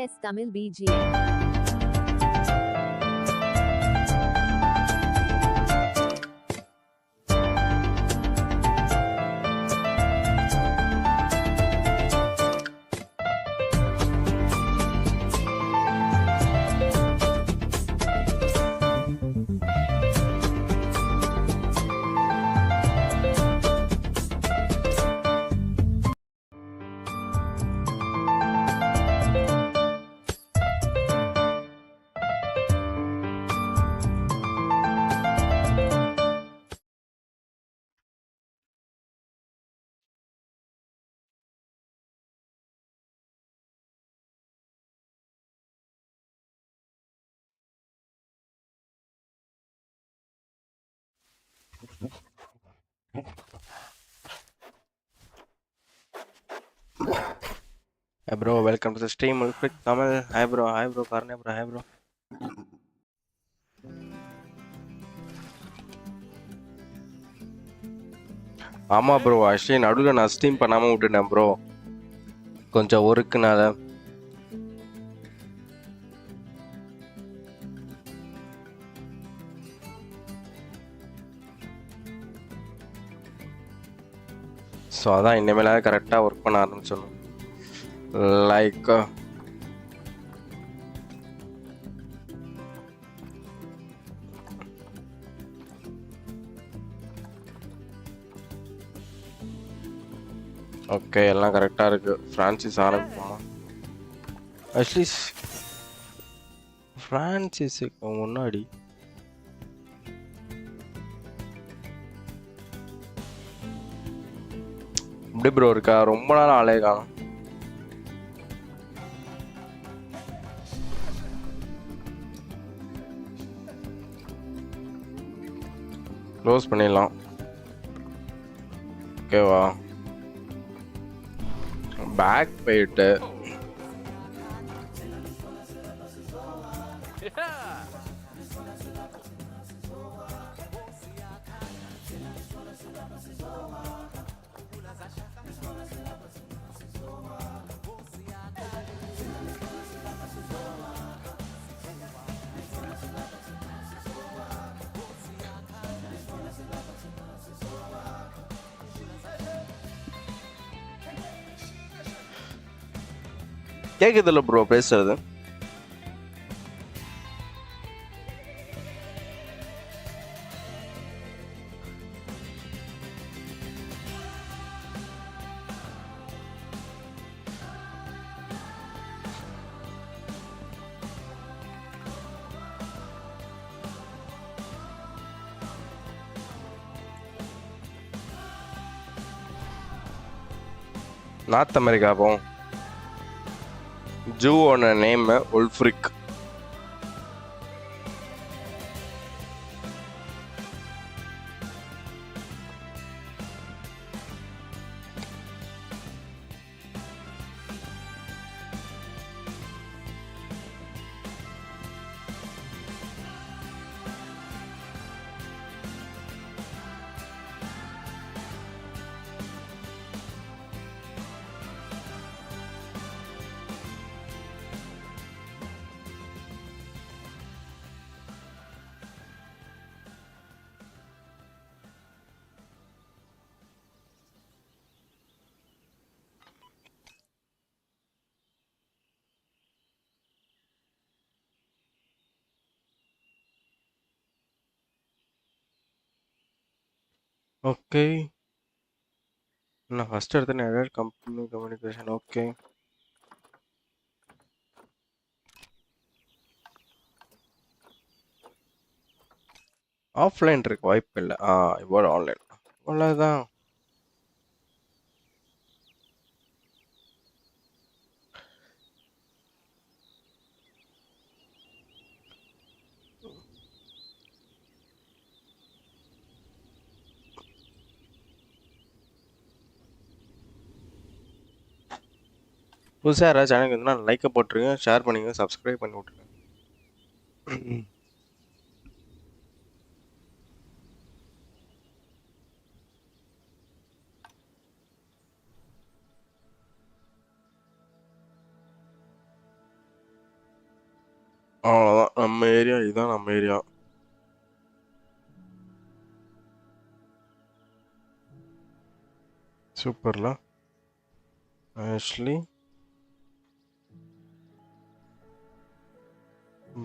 unbiased Tamil BGM. Hey bro, welcome to the stream. WOLFRIK Tamil. Hi bro, Karne bro, hi bro. ஆமா bro, actually நடுவில் நான் stream பண்ணாமல் விட்டுட்டேன் bro, கொஞ்சம் ஒர்க்குனால. So அதான் இனிமேலாவது கரெக்டாக ஒர்க் பண்ண ஆரம்பிச்சிடணும். லைக் ஓகே, எல்லாம் கரெக்டாக இருக்குது. ஃப்ரான்சிஸ் ஆரம்பிப்போமா? ஆக்சுவலி ஃப்ரான்சிஸுக்கு முன்னாடி எப்படி ப்ரோ இருக்கா? ரொம்ப நாள் ஆளே காணும். க்ளோஸ் பண்ணிடலாம். ஓகேவா? பேக் போயிட்டு கேக்குதுல்ல ப்ரோ பேசுறது? நார்த் அமெரிக்கா போவோம். ஜூவோட நேம் WOLFRIK. ஓகே, நான் ஃபர்ஸ்ட் எடுத்த error company communication. Okay, offline இருக்கு, வாய்ப்பு இல்லை. இவ்வளோ ஆன்லைன் அவ்வளோதான். புதுசாக யாராவது சேனலுக்கு இருந்தால் லைக்கை போட்டுருங்க, ஷேர் பண்ணிங்க, சப்ஸ்கிரைப் பண்ணி விட்ருங்க. அவ்வளோதான் நம்ம ஏரியா, இதுதான் நம்ம ஏரியா. சூப்பர்ல. ஆக்சுவலி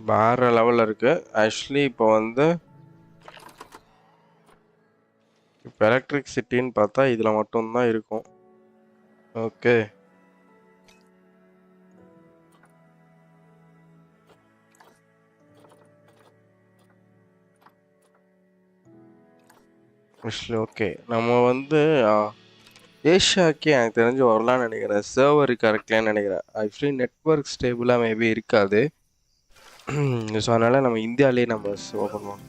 வேற லெவலில் இருக்கு. ஆக்சுவலி இப்போ வந்து இப்போ எலக்ட்ரிசிட்டின்னு பார்த்தா இதில் மட்டும்தான் இருக்கும். Okay, actually okay. நம்ம வந்து ஏஷியாக்கே எனக்கு தெரிஞ்சு வரலான்னு நினைக்கிறேன். சர்வர் கரெக்ட்லான்னு நினைக்கிறேன். ஆக்சுவலி நெட்ஒர்க் ஸ்டேபிளாக மேபி இருக்காது. ஸோ அதனால் நம்ம இந்தியாவிலே நம்ம ஓப்பன் பண்ணுவோம்.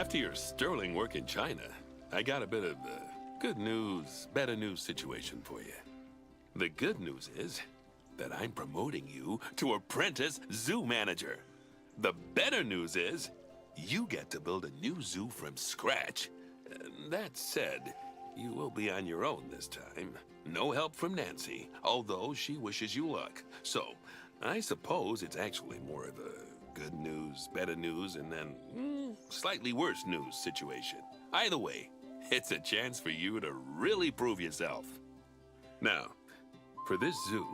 After your sterling work in China, I got a bit of good news, better news situation for you. The good news is that I'm promoting you to apprentice zoo manager. The better news is you get to build a new zoo from scratch. That said, you will be on your own this time. No help from Nancy, although she wishes you luck. So, I suppose it's actually more of a good news, better news, and then slightly worse news situation. Either way, it's a chance for you to really prove yourself. Now, for this zoo,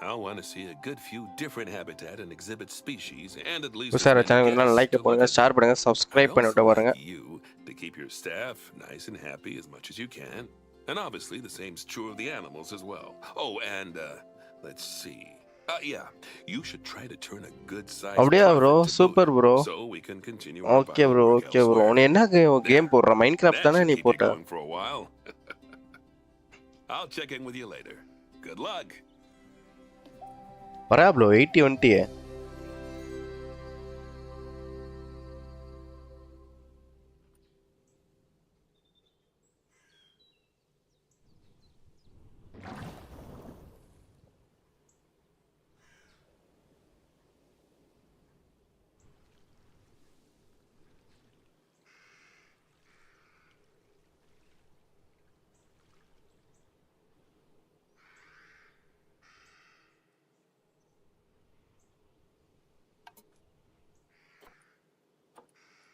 I'll want to see a good few different habitat and exhibit species, and at least sir channel like பண்ணுங்க, share பண்ணுங்க, subscribe பண்ணிட்டு பாருங்க. You to keep your staff nice and happy as much as you can, and obviously the same's true of the animals as well. Oh, and let's see. Yeah, you should try to turn a good size அப்படியே bro, super bro. so we can continue. Okay bro, okay bro. நீ என்ன game போடுற? Minecraft தானே நீ போட்ட? I'll check in with you later. Good luck. வரா bro, 80 வந்துட்டியே.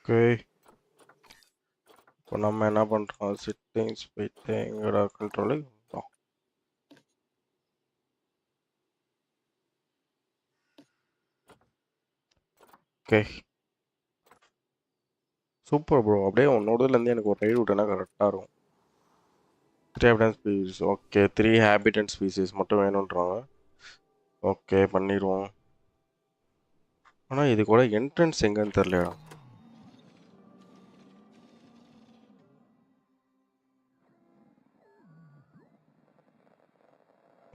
Okay, இப்போ நம்ம என்ன பண்ணுறோம்? செட்டிங்ஸ் போயிட்டு எங்களோட கண்ட்ரோலு. Okay super bro. அப்படியே உன்னோடதுலேருந்து எனக்கு ஒரு ரைடு விட்டேன்னா கரெக்டாக இருக்கும். 3 ஹேபிட்டன்ட் ஸ்பீசிஸ். ஓகே, 3 ஹேபிட்டன்ட் ஸ்பீசிஸ் மட்டும் வேணுன்றாங்க. ஓகே பண்ணிடுவோம். ஆனால் இது கூட என்ட்ரன்ஸ் எங்கன்னு தெரியலையா?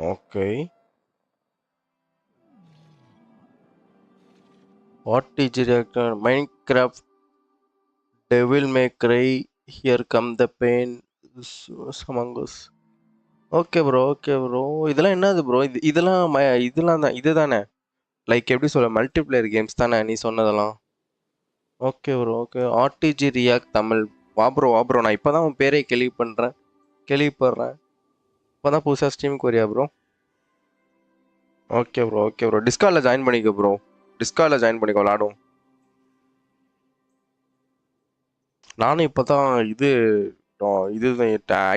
Okay, RTG reactor, Minecraft, devil may cry, here come the pain, சமங்கஸ். Okay bro, okay bro. இதெல்லாம் என்னது ப்ரோ? இதெல்லாம் தான் இது தானே? லைக் எப்படி சொல்ல, மல்டிப்ளேயர் கேம்ஸ் தானே நீ சொன்னதெல்லாம்? Okay bro, okay. RTG react Tamil. வா ப்ரோ, நான் இப்போ தான் உன் பேரே கேள்விப்படுறேன். இப்போ தான் புதுசாக ஸ்ட்ரீமுக்கு வரியா bro? Okay bro, okay bro. டிஸ்கார்டில் ஜாயின் பண்ணிக்கோ ப்ரோ. டிஸ்கார்டில் ஜாயின் பண்ணிக்கோ, விளாடும். நானும் இப்போ தான் இது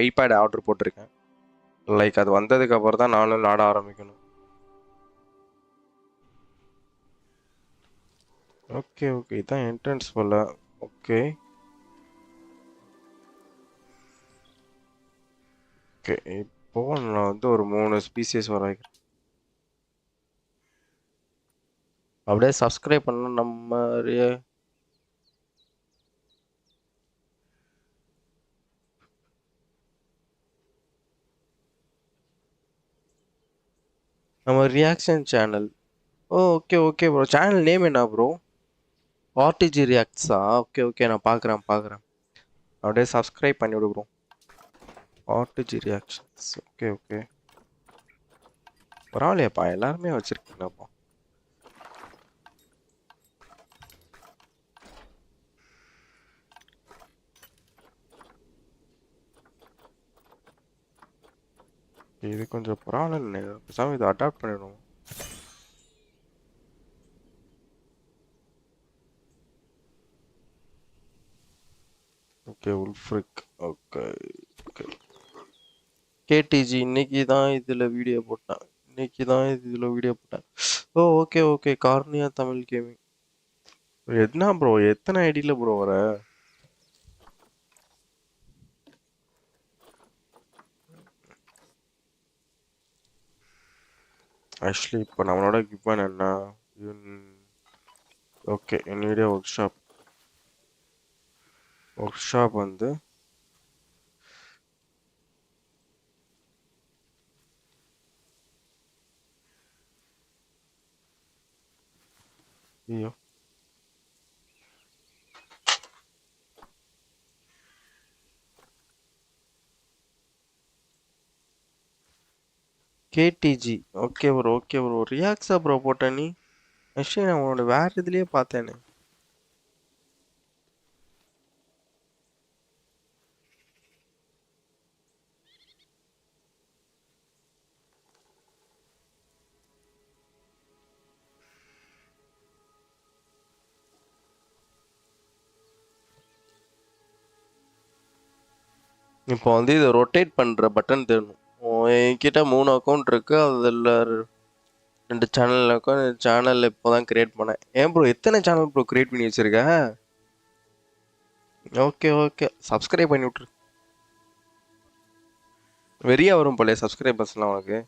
ஐபேட் ஆர்டர் போட்டிருக்கேன். லைக் அது வந்ததுக்கு அப்புறம் தான் நானும் விளாட ஆரம்பிக்கணும். ஓகே ஓகே, இதான் என்ட்ரன்ஸ் போல. ஓகே ஓகே, இப்போ நான் வந்து ஒரு 3 ஸ்பீசிஸ் வர வைக்கிறேன். அப்படியே சப்ஸ்கிரைப் பண்ண நம்ம reaction channel. Oh okay okay bro, channel name என்ன ப்ரோ? ஆர்டிஜி ரியாக்ட்ஸா? ஓகே ஓகே, நான் பார்க்குறேன். அப்படியே சப்ஸ்கிரைப் பண்ணி விடு bro. RTG reactions. Okay okay, பரவாயில்லையாப்பா, எல்லாருமே வச்சிருக்கீங்களாப்பா. இது கொஞ்சம் பரவாயில்ல, பேசாமல் இதை அடாப்ட் பண்ணிடுவோம். ஓகே, உல்ஃப்ரிக். ஓகே ஓகே, கேடிஜி இன்னைக்கு தான் இதில் வீடியோ போட்டேன். ஓ ஓகே ஓகே, கார்னியா தமிழ் கேமிங். என்ன ப்ரோ, எத்தனை ஐடியில் ப்ரோ வர? ஆக்சுவலி இப்போ நம்மளோட கிவன் என்ன? ஓகே, என்னுடைய ஒர்க் ஷாப் வந்து ஐயோ கேடிஜி. ஓகே ப்ரோ, ரியாக்ஸா ப்ரோ போட்ட நீ? ஆக்சுவலி நான் உன்னோட வேற இதுலயே பார்த்தேனே. இப்போ வந்து இதை ரொட்டேட் பண்ணுற பட்டன் தேடணும். என்கிட்ட 3 அக்கௌண்ட் இருக்கு, அதில் 2 சேனல் அக்கௌண்ட். சேனல் இப்போ தான் கிரியேட் பண்ணேன். ஏன் ப்ரோ எத்தனை சேனல் ப்ரோ கிரியேட் பண்ணி வச்சிருக்க? ஓகே ஓகே, சப்ஸ்கிரைப் பண்ணி விட்ரு. வெறியா வரும் போல சப்ஸ்கிரைபர்ஸ்லாம் உனக்கு.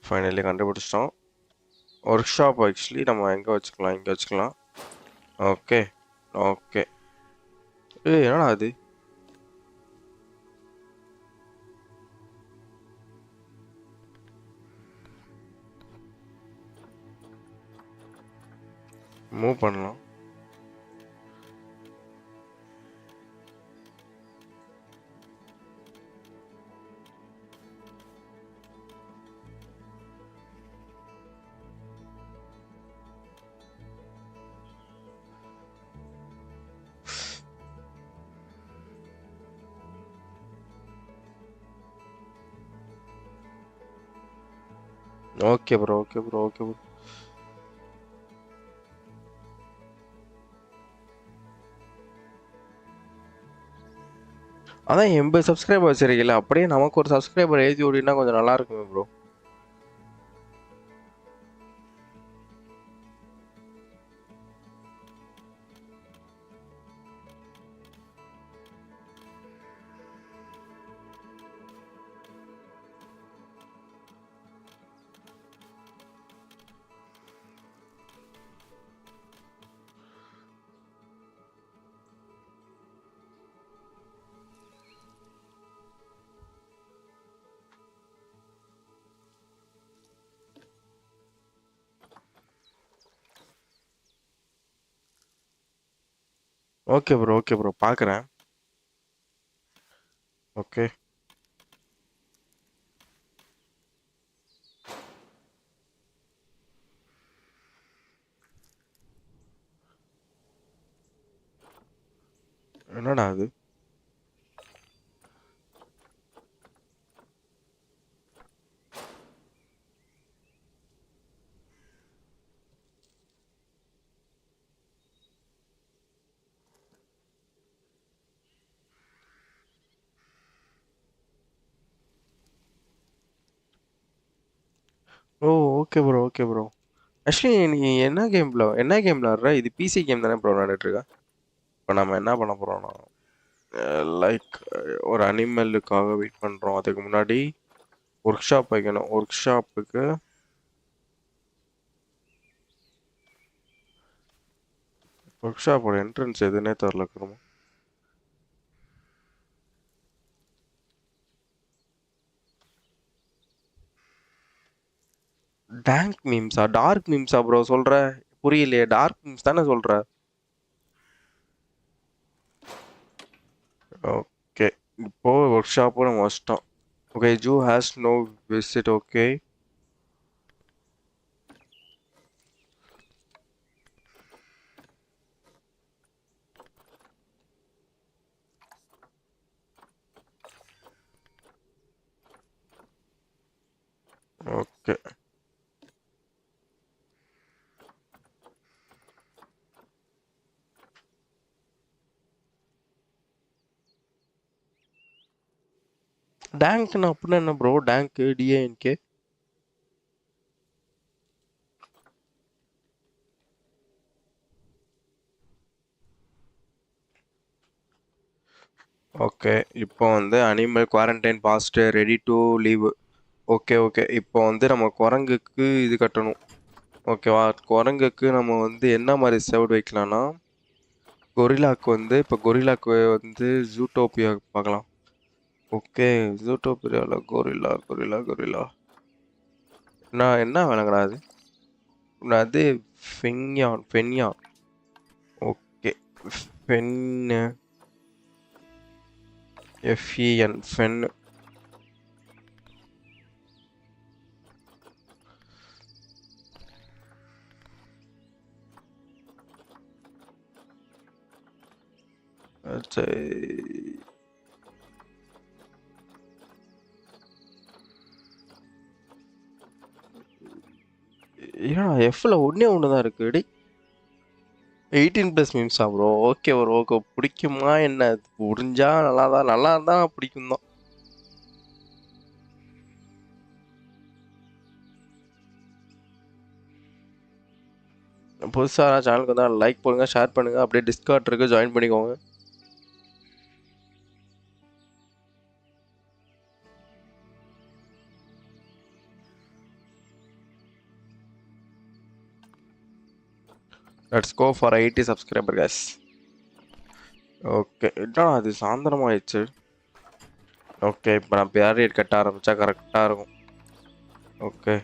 ஃபைனலி கண்டுபிடிச்சிட்டோம். ஒர்க் ஷாப் ஆக்சுவலி நம்ம எங்கே வச்சுக்கலாம். Okay okay. என்னடா அது? மூவ் பண்ணலாம். Okay bro. அதான் 80 சப்ஸ்கிரைபர் வச்சிருக்கீங்களா, அப்படியே நமக்கு ஒரு சப்ஸ்கிரைபர் எழுதி விடினா கொஞ்சம் நல்லா இருக்குமே ப்ரோ. ஓகே ப்ரோ, பார்க்குறேன். ஓகே, என்னடா அது? Oh! Okay bro, okay bro. Actually நீ என்ன கேம் விளையாடுற? இது பிசி கேம் தானே ப்ரோ விளையாடிட்டு இருக்க? இப்போ நம்ம என்ன பண்ண போறோம்னா, லைக் ஒரு அனிமலுக்காக வெயிட் பண்றோம். அதுக்கு முன்னாடி ஒர்க் ஷாப் வைக்கணும். ஒர்க் ஷாப்போட என்ட்ரன்ஸ் எதுன்னே தெரில குருமா. டார்க் மீம்ஸா ப்ரோ சொல்ற? புரியலையே. டார்க் மீம்ஸ் தானே சொல்ற? ஓகே. இப்போ ஒர்க் ஷாப்பும் நம்ம வச்சிட்டோம். Okay, zoo has no visit. Okay. Okay. டேங்க்னா அப்படின்னா என்ன ப்ரோ? Tank T A N K. ஓகே. இப்போ வந்து animal quarantine passed ready to leave. Okay okay. இப்போ வந்து நம்ம குரங்குக்கு இது கட்டணும். ஓகேவா? குரங்குக்கு நம்ம வந்து என்ன மாதிரி செவடு வைக்கலாம்னா, இப்போ கொரில்லாக்கு வந்து ஜூட்டோப்பியா பார்க்கலாம். ஓகே. ஜூட்டோப்பியாவில் கொரில்லா. நான் என்ன விலங்குடா அது? அது ஃபென்யான். ஓகே. ஃபென்னு. எஃப்இஎன் ஃபென். சரி. ஏன்னா எஃப்ல ஒன்று தான் இருக்கு. டேய் 18+ மீம்ஸா ப்ரோ? Okay bro. ஓகே, பிடிக்குமா என்ன? புரிஞ்சா நல்லா தான் பிடிக்கும் தான். புதுசாக சேனலுக்கு வந்தால் லைக் பண்ணுங்க, ஷேர் பண்ணுங்க, அப்படியே டிஸ்கார்ட் இருக்கு, ஜாயின் பண்ணிக்கோங்க. Let's go for 80 subscribers. Okay. இதான் அது சாயந்தரமாயிடுச்சு. ஓகே, இப்போ நான் பேரியட் கட்ட ஆரம்பித்தா கரெக்டாக இருக்கும். ஓகே.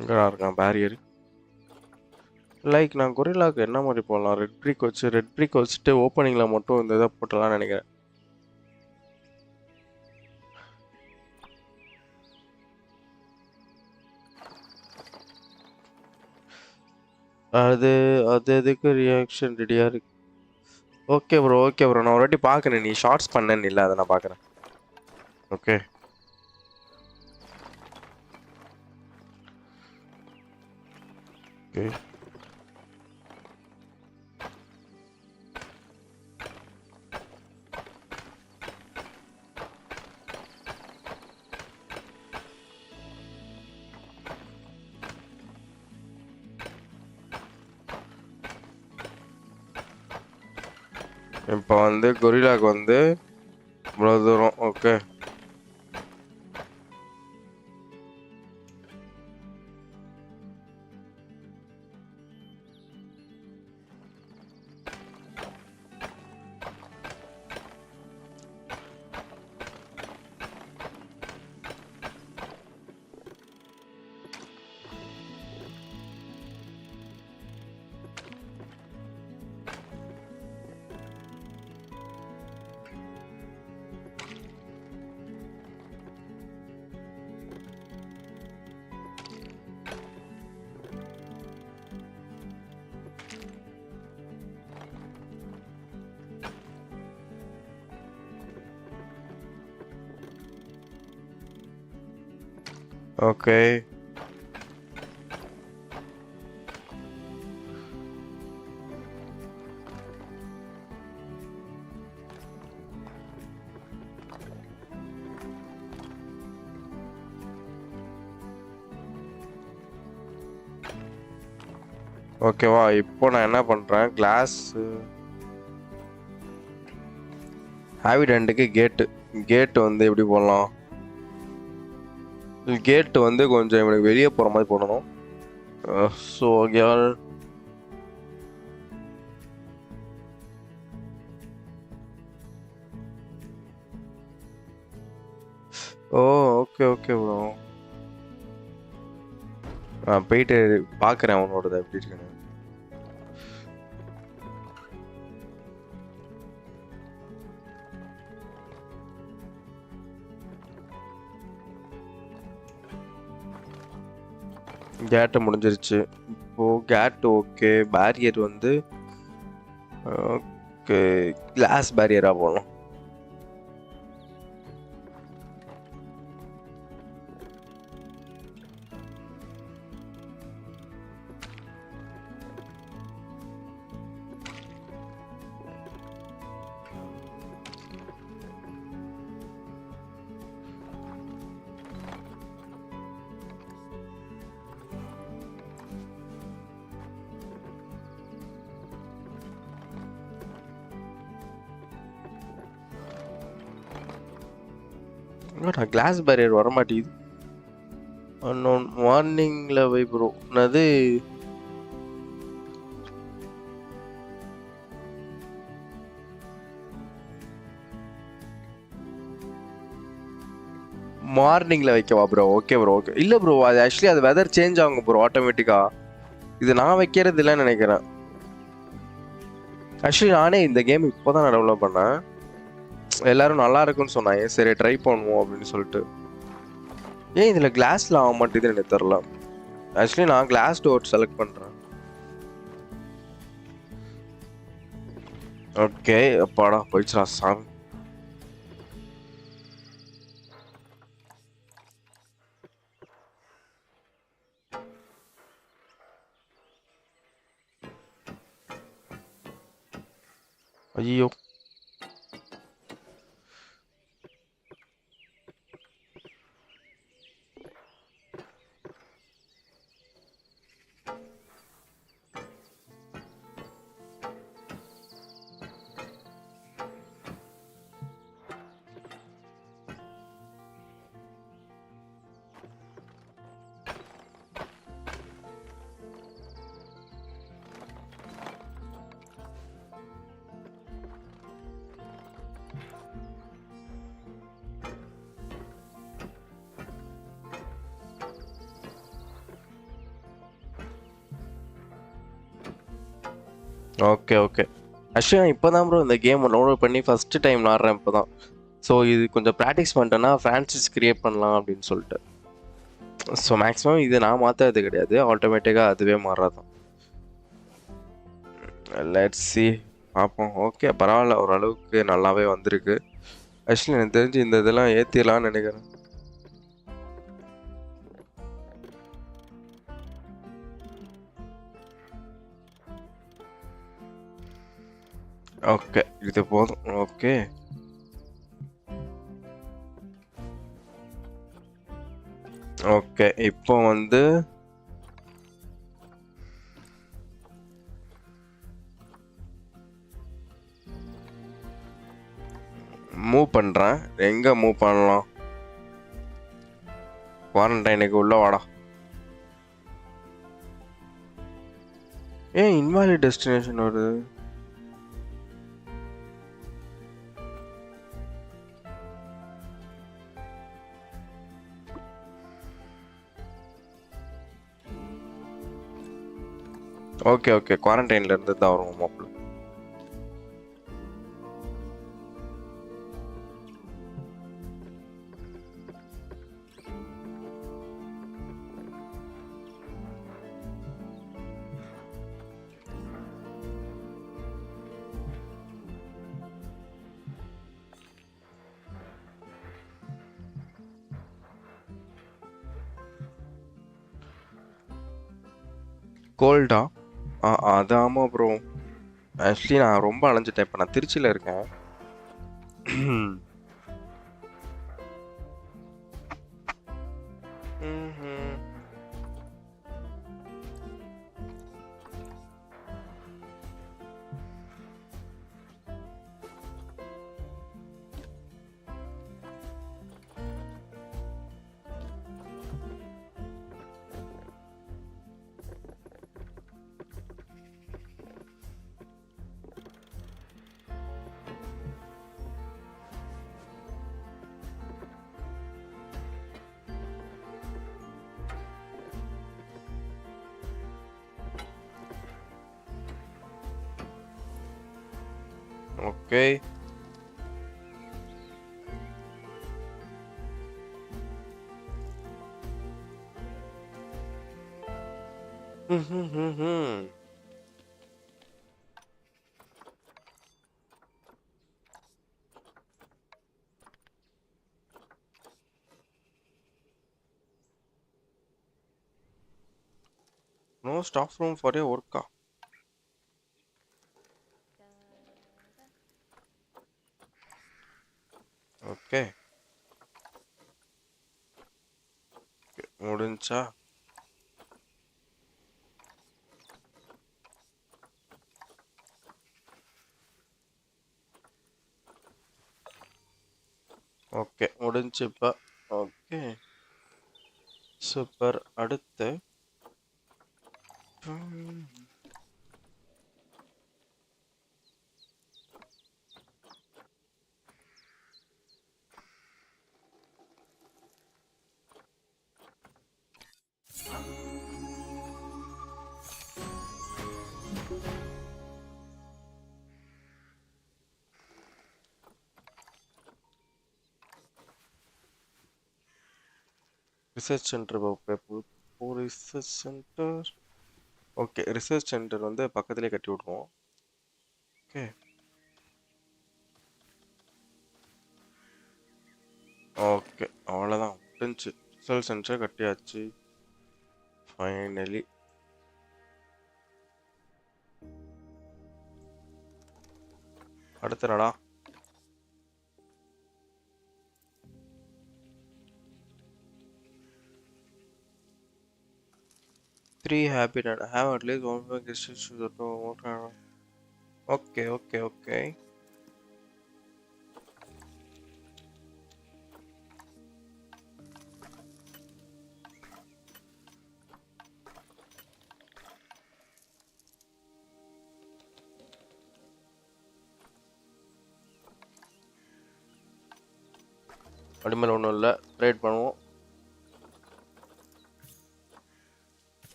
எங்கடா இருக்கான் பேரியர்? லைக் நான் கொரில்லாக்கு என்ன மாதிரி போடலாம்? ரெட் ப்ரிக் வச்சுட்டு ஓப்பனிங்கில் மட்டும் இந்த இதை போட்டலாம்னு நினைக்கிறேன். அது அது எதுக்கு ரியாக்ஷன் ரெடியாக இருக்கு? Okay bro. நான் ஒரு வாட்டி பார்க்குறேன். நீ ஷார்ட்ஸ் பண்ணேன்னு இல்லை, அதை நான் பார்க்குறேன். ஓகே. ஓகே. இப்போ வந்து கொரில்லாக்கு வந்து இவ்வளோ தூரம். ஓகே. ஓகே. ஓகேவா? இப்போ நான் என்ன பண்ணுறேன், கிளாஸ் ஹேபிட் ரெண்டுக்கு கேட்டு வந்து எப்படி போடலாம்? கேட்டு வந்து கொஞ்சம் இவனுக்கு வெளியே போகிற மாதிரி போடணும். ஸோ ஓ ஓகே ஓகே ப்ரோ. நான் போயிட்டு பார்க்குறேன் அவனோடது எப்படி இருக்குன்னு. கேட்டு முடிஞ்சிருச்சு. இப்போது கேட்டு ஓகே. பேரியர் வந்து ஓகே கிளாஸ் பேரியராக போடணும். கிளாஸ் பேரியர் வர மாட்டேங்குது. அன்னோன் மார்னிங்கில் வை ப்ரோ. அது மார்னிங்கில் வைக்கவா ப்ரோ? Okay bro okay. இல்லை ப்ரோ, அது ஆக்சுவலி அது வெதர் சேஞ்ச் ஆகும் ப்ரோ ஆட்டோமேட்டிக்காக. இது நான் வைக்கிறது இல்லைன்னு நினைக்கிறேன். ஆக்சுவலி நானே இந்த கேம் இப்போ தான் நான் டெவலப் பண்ணேன். எல்லாரும் நல்லா இருக்குன்னு சொன்னாங்க, சரி ட்ரை பண்ணுவோம் அப்படின்னு சொல்லிட்டு. ஏன் இதில் கிளாஸில் ஆக மாட்டேங்குதுன்னு எனக்கு தெரில. ஆக்சுவலி நான் கிளாஸ் டோர் செலக்ட் பண்ணுறேன். ஓகே அப்பாடா போயிடுச்சுடா சாமி. ஐயோ ஓகே ஓகே. ஆக்சுவலி இப்போ தான் ப்ரோ இந்த கேம் டவுன்லோட் பண்ணி ஃபஸ்ட்டு டைம் விளாட்றேன் இப்போ தான். ஸோ இது கொஞ்சம் ப்ராக்டிஸ் பண்ணிட்டேன்னா ஃப்ரான்ச்சைஸ் கிரியேட் பண்ணலாம் அப்படின்னு சொல்லிட்டு. ஸோ மேக்ஸிமம் இது நான் மாற்றுறது கிடையாது, ஆட்டோமேட்டிக்காக அதுவே மாறாதான். லெட்ஸ் சி பார்ப்போம். ஓகே பரவாயில்ல, ஓரளவுக்கு நல்லாவே வந்திருக்கு. ஆக்சுவலி எனக்கு தெரிஞ்சு இந்த இதெல்லாம் ஏற்றிடலான்னு நினைக்கிறேன். ஓகே இது போதும். ஓகே ஓகே இப்போ வந்து மூவ் பண்ணுறேன். எங்கே மூவ் பண்ணலாம்? குவாரண்டைனுக்கு உள்ள வாடா. ஏன் இன்வாலிட் டெஸ்டினேஷன் வருது? ஓகே ஓகே குவாரண்டைன்ல இருந்து தான் வரும் மாப்பிள்ள. கோல்டா? அது ஆமாம் ப்ரோ. ஆக்சுவலி நான் ரொம்ப அலைஞ்சிட்டேன். இப்போ நான் திருச்சியில் இருக்கேன். Okay. No staff room for a work. Okay. முடிஞ்சா ஓகே முடிஞ்சு இப்போ ஓகே சூப்பர் அடுத்து research centre research centre okay research centre வந்து பக்கத்துலேயே கட்டி விட்ருவோம் ஓகே ஓகே அவ்வளோதான் முடிஞ்சு ரிசர்ச் சென்டர் கட்டியாச்சு ஃபைனலி அடுத்த நாடா Three happy and have at least one more guest okay. அடிமேல ஒன்றும் இல்லை ட்ரேட் பண்ணுவோம்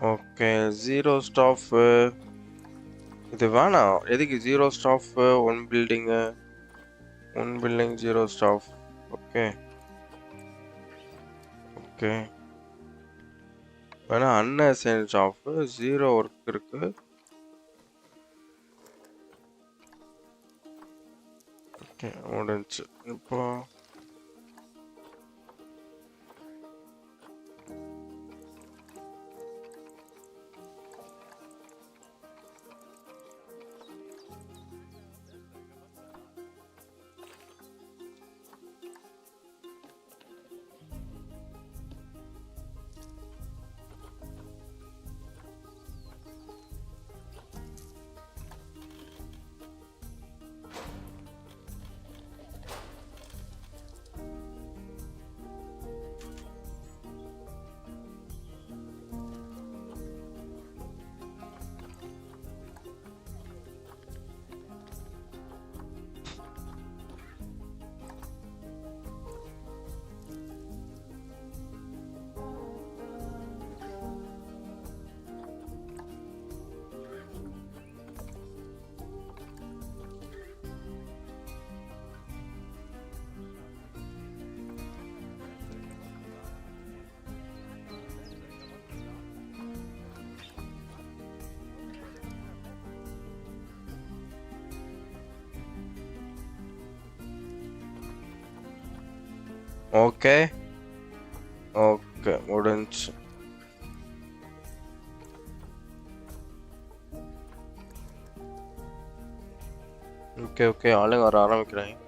ஓகே ஜீரோ ஸ்டாஃப் இது வேணாம் எதுக்கு zero staff one building zero staff okay okay வேணா அன்அசைன் ஸ்டாஃப் ஜீரோ ஒர்க் இருக்கு ஓகே முடிஞ்சு இப்போ ஓகே ஓகே முடிஞ்சு. ஓகே ஓகே ஆளுங்க வர ஆரம்பிக்கிறாங்க.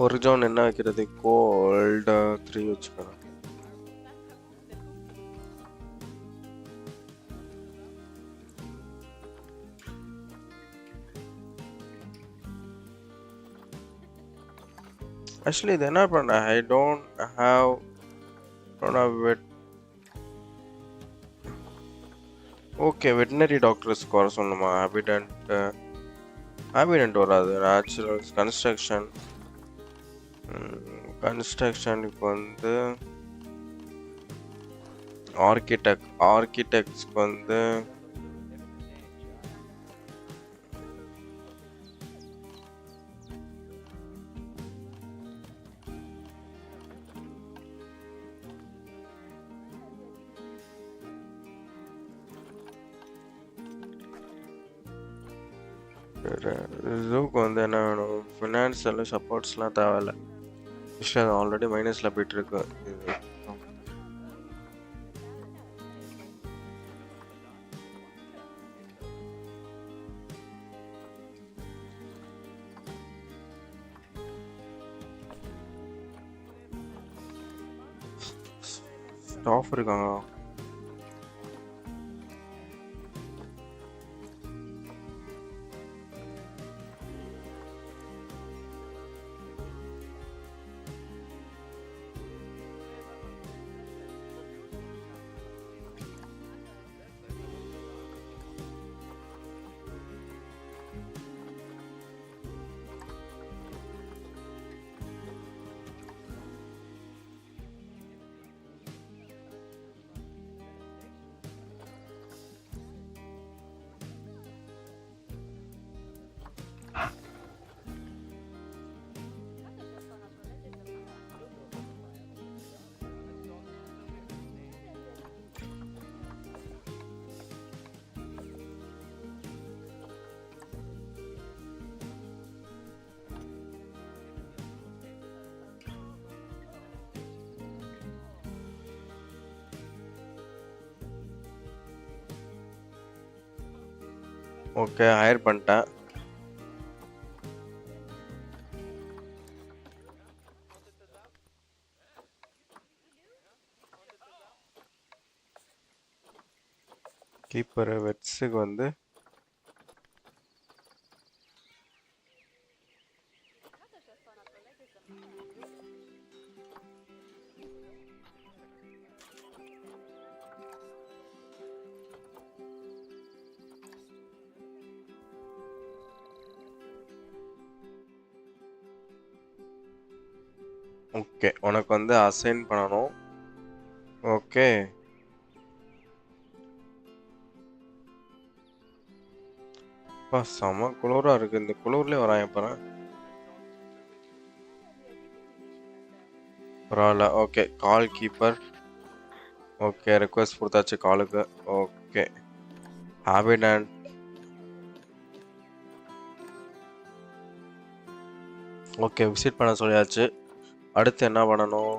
ஒரு ஜோன் என்ன வைக்கிறது? கோல்டு 3 வச்சுக்கலாம். ஆக்சுவலி இது என்ன பண்ண? I don't have vet. Okay veterinary டாக்டர்ஸ்க்கு வர சொல்லணுமா? ஹாபிடன்ட் வராது. நேச்சுரல் கன்ஸ்ட்ரக்ஷனுக்கு வந்து ஆர்கிடெக்ட்ஸ்க்கு வந்து ஜூக்கு வந்து என்ன வேணும்? ஃபினான்ஷியல் சப்போர்ட்ஸ்லாம் தேவையில்லை. அது ஆல்ரெடி மைனஸில் போயிட்டு இருக்கு. இது ஸ்டாஃப் இருக்காங்க. ஓகே ஹையர் பண்ணிட்டேன். கீப்பர் வெட்ஸுக்கு வந்து ஓகே உனக்கு வந்து அசைன் பண்ணணும் ஓகே செம குளிராக இருக்குது இந்த குளிர்லேயே வரான் போகிறேன் பரவாயில்ல okay call keeper okay request கொடுத்தாச்சு காலுக்கு okay habit and okay visit பண்ண சொல்லியாச்சு அடுத்து என்ன பண்ணணும்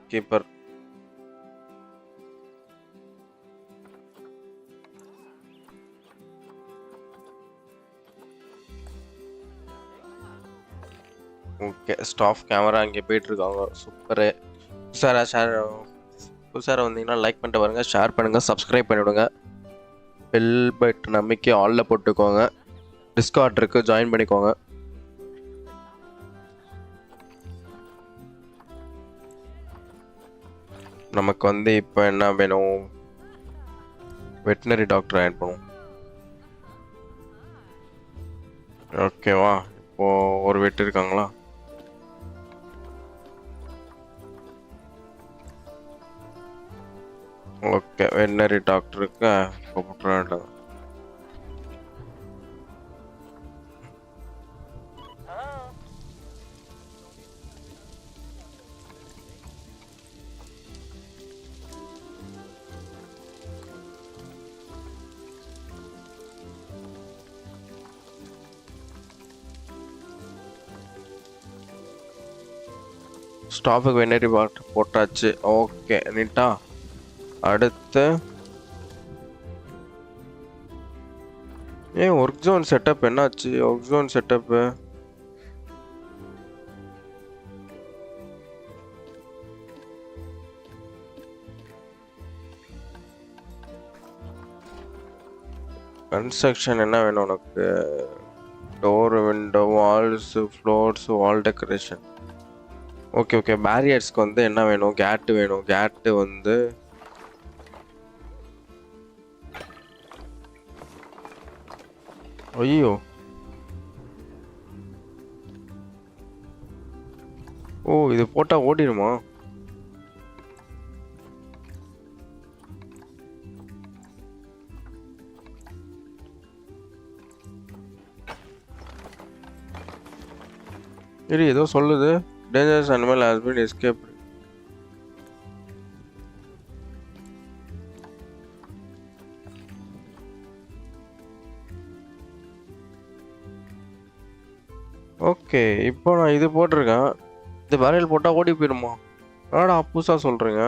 கீப்பர் ஓகே ஸ்டாஃப் கேமரா இங்கே போயிட்டுருக்காங்க சூப்பரு புதுசாக வந்தீங்கன்னா லைக் பண்ணிட்டு பாருங்கள் ஷேர் பண்ணுங்கள் சப்ஸ்கிரைப் பண்ணிவிடுங்க பெல் பட்டன் நம்பிக்கை ஆலில் போட்டுக்கோங்க டிஸ்கார்ட் இருக்குது ஜாயின் பண்ணிக்கோங்க நமக்கு வந்து இப்போ என்ன வேணும் வெட்டினரி டாக்டர் ஆட் பண்ணுவோம் ஓகேவா இப்போது ஒரு வெட்டு இருக்காங்களா ஓகே வெட்டினரி டாக்டருக்கு இப்போ போட்டுற வேண்டாம் ஸ்டாஃபுக்கு வெட்டினரி டாக்டர் போட்டாச்சு ஓகே நீட்டா அடுத்து ஒர்க் ஜோன் செட்டப் என்னாச்சு ஒர்க் ஜோன் செட்டப்பு கன்ஸ்ட்ரக்ஷன் என்ன வேணும் உனக்கு டோர் விண்டோ வால்ஸ் ஃப்ளோர்ஸ் வால் டெக்கரேஷன் ஓகே ஓகே பேரியர்ஸ்க்கு வந்து என்ன வேணும் கேட்டு வந்து ஐயோ ஓ இது போட்டா ஓடிடுமா சரி ஏதோ சொல்லுது dangerous animal has been escaped okay இப்போ நான் இது போட்டிருக்கேன் இந்த பேரியல் போட்டால் ஓடி போயிடுமா என்னடா புதுசாக சொல்கிறீங்க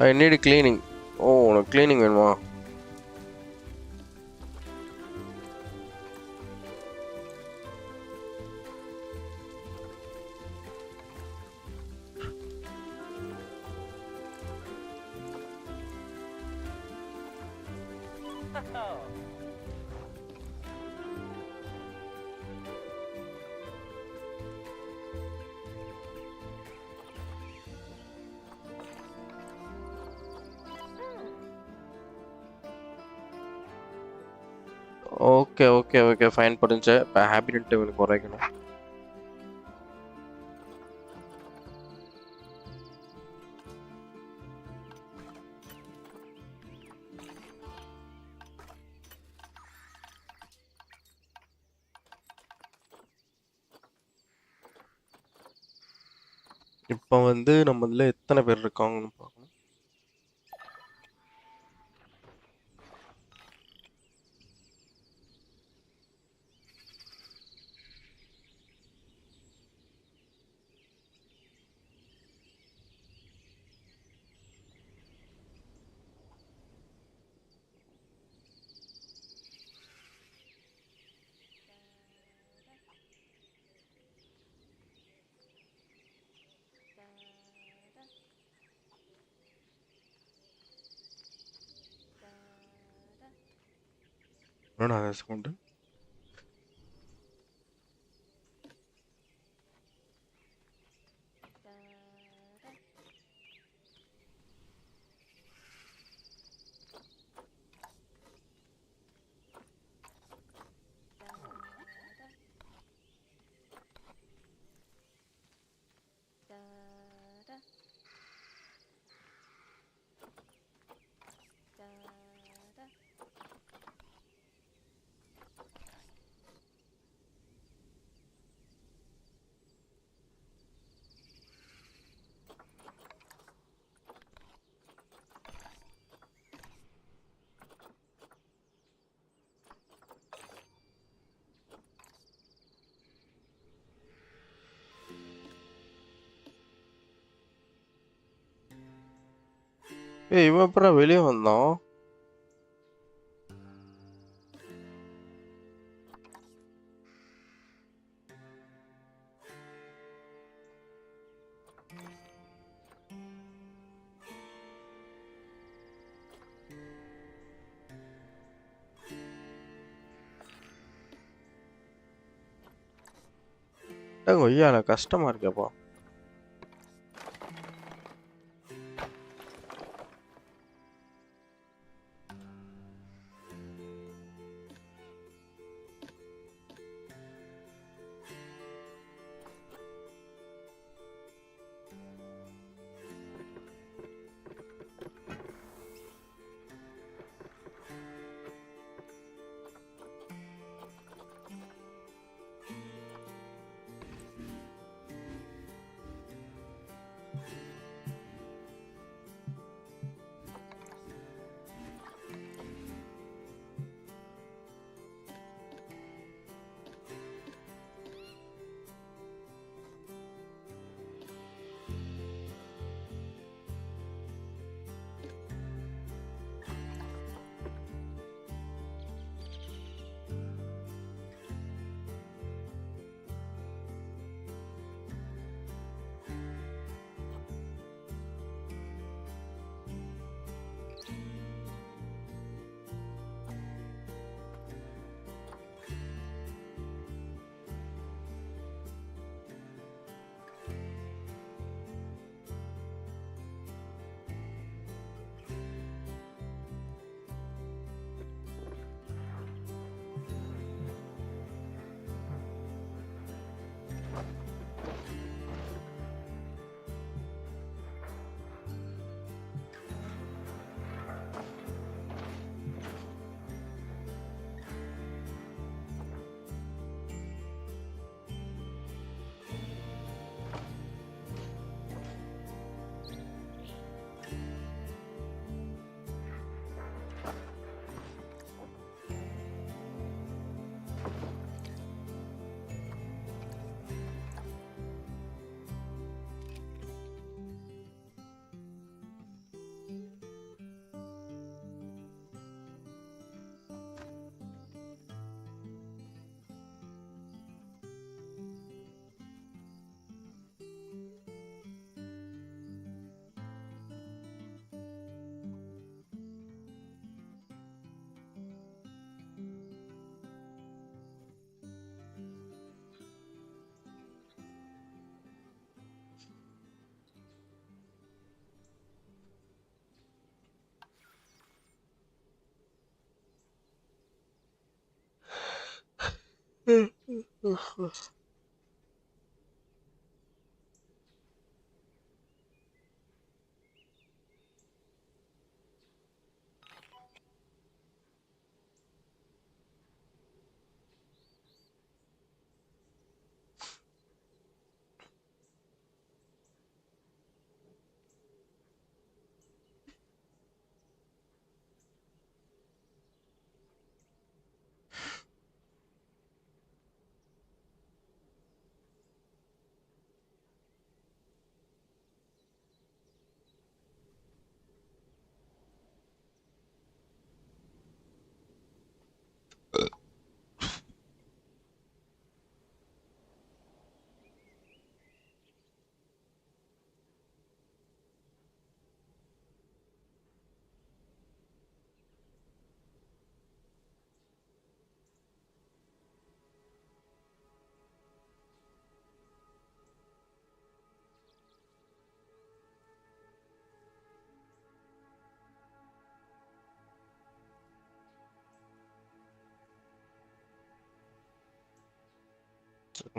ஐ நீட் கிளீனிங் ஓ உனக்கு கிளீனிங் வேணுமா ஓகே ஓகே ஓகே ஃபைன் புரிஞ்சு இப்போ ஹேபிட் இவனுக்கு குறைக்கணும் இப்போ வந்து நம்ம இதில் எத்தனை பேர் இருக்காங்கன்னு பார்க்கணும் என்னடா சவுண்டு? ஏய், இவன் அப்புறம் வெளியே வந்தான். கொய்யால கஷ்டமா இருக்கேப்பா.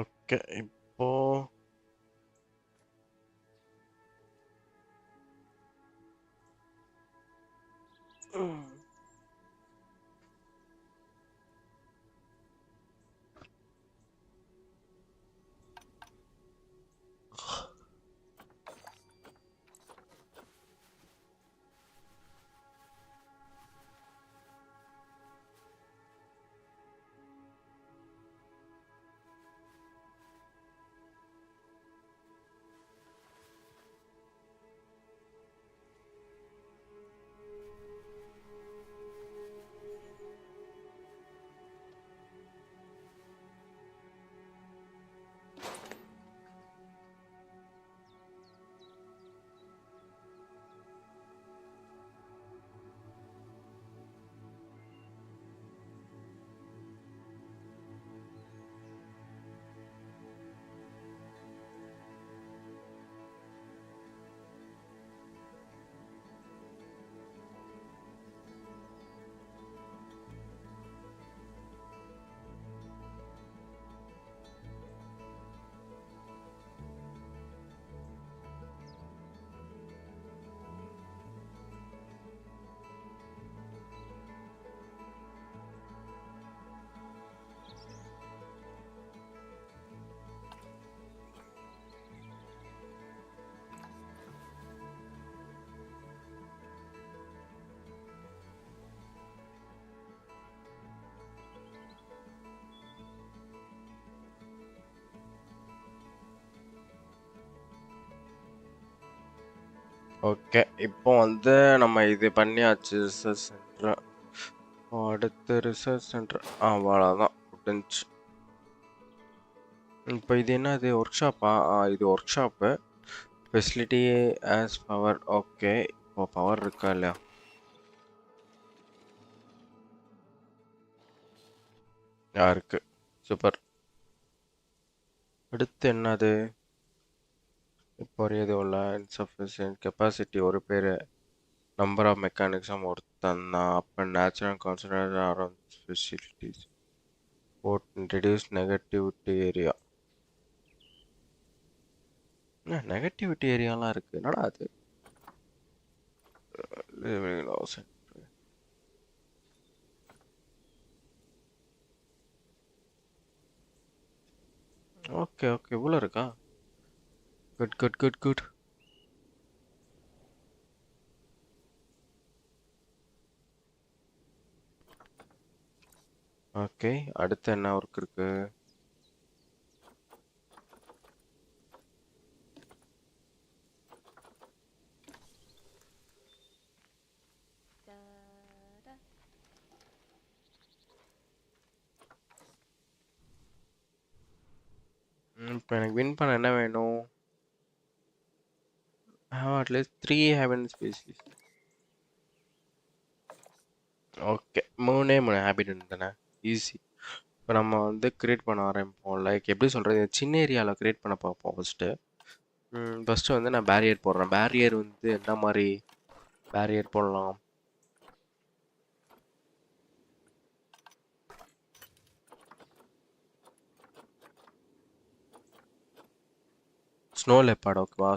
ஓகே இப்போ ஓகே இப்போ வந்து நம்ம இது பண்ணியாச்சு ரிசர்ச் சென்டர். அடுத்து ரிசர்ச் சென்டர் அவ்வளோதான் முடிஞ்சு. இப்போ இது என்னது ஒர்க் ஷாப்பா? இது work shop. Facility as power. Okay இப்போ பவர் இருக்கா இல்லையா? இருக்கு. சூப்பர். அடுத்து என்னது? இப்போ எதுவும் இல்லை. இன்சஃபிஷியன்ட் கெப்பாசிட்டி ஒரு பேர். நம்பர் ஆஃப் மெக்கானிக்ஸும் ஒருத்தன் தான். அப்போ natural concentrate around facilities bot reduce negativity area. Negativity ஏரியாலாம் இருக்கு. என்னடா அது? ஓகே ஓகே இவ்வளோ இருக்கா? Good good good good. Okay அடுத்து என்ன ஒர்க் இருக்கு? இப்போ எனக்கு வின் பண்ண என்ன வேணும்? have at least 3 heaven species. Okay 3 habit தானே, ஈஸி. இப்போ நம்ம வந்து கிரியேட் பண்ண ஆரம்பிப்போம். லைக் எப்படி சொல்கிறது, சின்ன ஏரியாவில் கிரியேட் பண்ண பார்ப்போம் ஃபஸ்ட்டு வந்து நான் பேரியர் போடுறேன். பேரியர் வந்து என்ன மாதிரி பேரியர் போடலாம்? Snow leopard. ஓகேவா?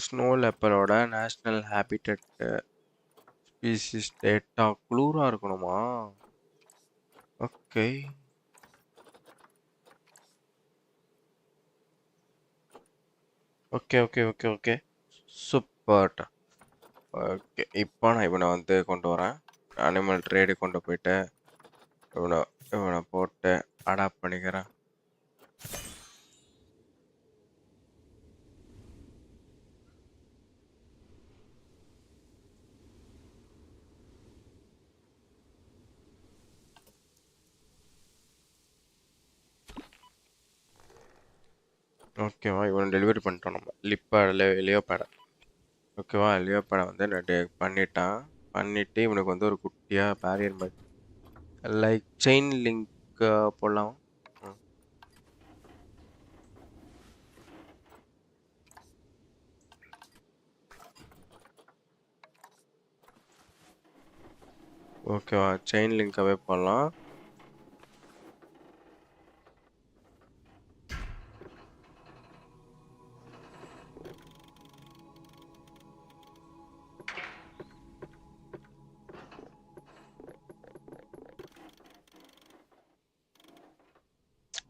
ஸ்னோ லெப்பரோட நேஷ்னல் ஹேபிட்டட் ஸ்பீசிஸ் டேட்டா குளூராக இருக்கணுமா? Okay okay okay okay okay super. Okay இப்போ நான் இவனை வந்து கொண்டு வரேன். அனிமல் ட்ரேடு கொண்டு போயிட்டு இவனை இவனை போட்டு அடாப்ட் பண்ணிக்கிறேன். ஓகேவா? இவனை டெலிவரி பண்ணிட்டோம் நம்ம. லியோபேடை. ஓகேவா? லியோபேடை வந்து நான் பண்ணிட்டான். பண்ணிவிட்டு இவனுக்கு வந்து ஒரு குட்டியாக பேரியர் மாதிரி லைக் செயின் லிங்க் போடலாம். ஓகேவா செயின் லிங்காகவே போடலாம்.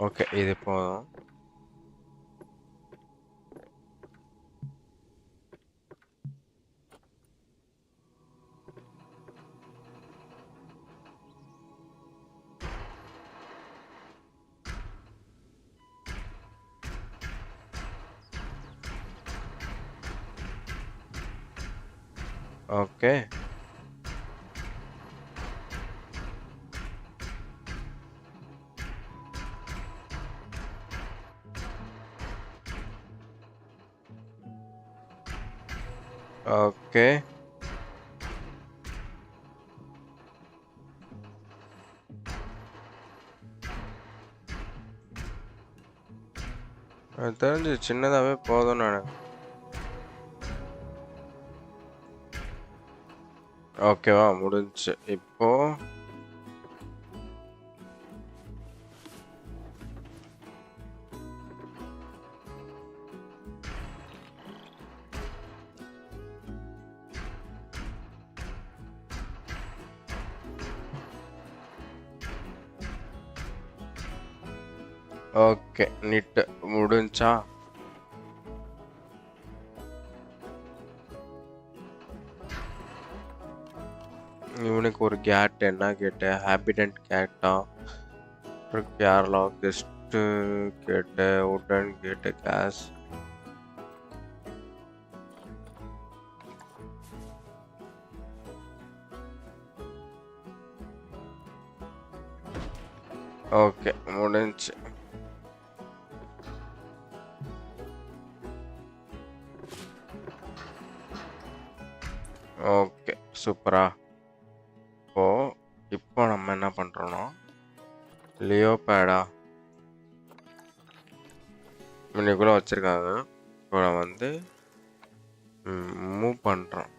ஓகே இது போதும். ஓகே ஓகே எனக்கு தெரிஞ்சு சின்னதாகவே போதும் நான். ஓகேவா முடிஞ்சுச்சு. இப்போ ஓகே நீட்டு முடிஞ்சா. இவனுக்கு ஒரு கேட் என்ன கேட்டு ஹேபிடன்ட் கேட்டா, கேரளா கெஸ்ட்டு கேட்டு உடன் கேட்டு கேஸ். ஓகே முடிஞ்சு. ஓகே சூப்பரா. இப்போ நம்ம என்ன பண்ணுறோன்னா லியோபேடா இன்னைக்குள்ளே வச்சுருக்காங்க. இப்போ நான் வந்து மூவ் பண்ணுறோம்.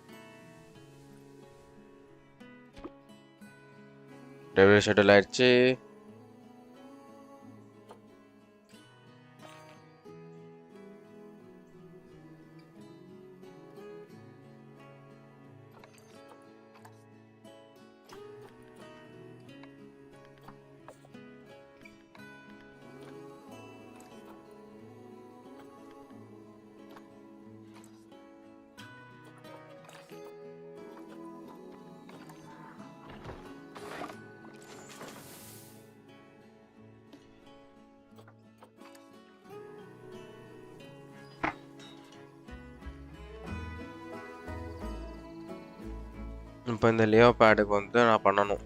டெபிள் ஷட்டில் ஆயிடுச்சு. இப்போ இந்த லியோ பேடுக்கு வந்து நான் பண்ணணும்.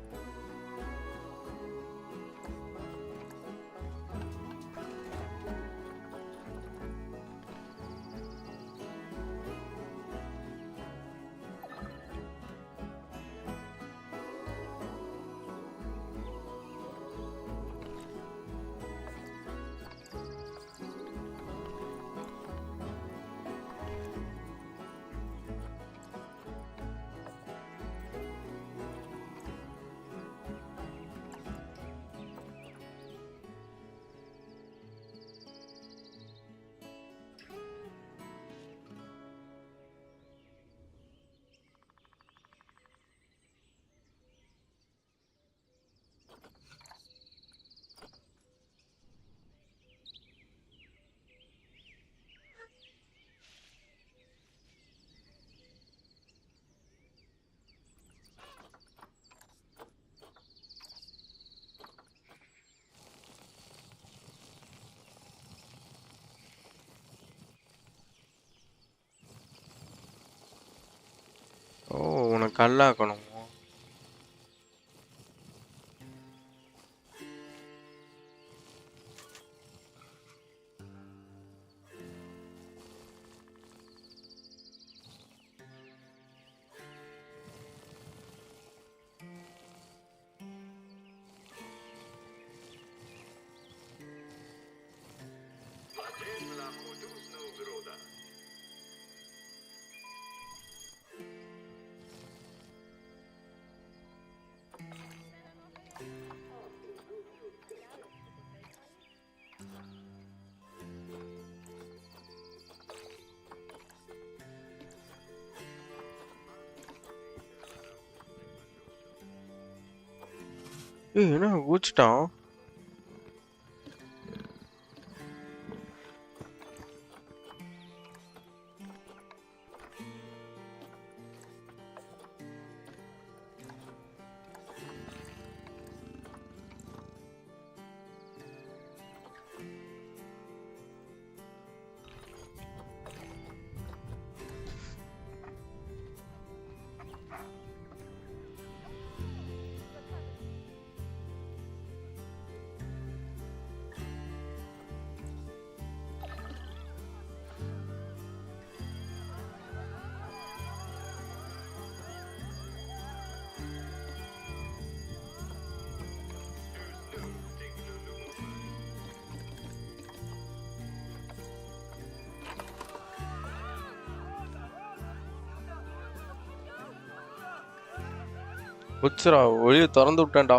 ஓ உனக்கு கல்லாக்கணும். ஏய் என்ன குச்சிட்டான்? குச்சிரா வெளியே திறந்து விட்டேன்டா.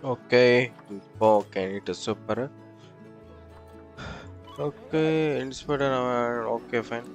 Okay. Okay, it is super. Okay, inspired. Okay, fine.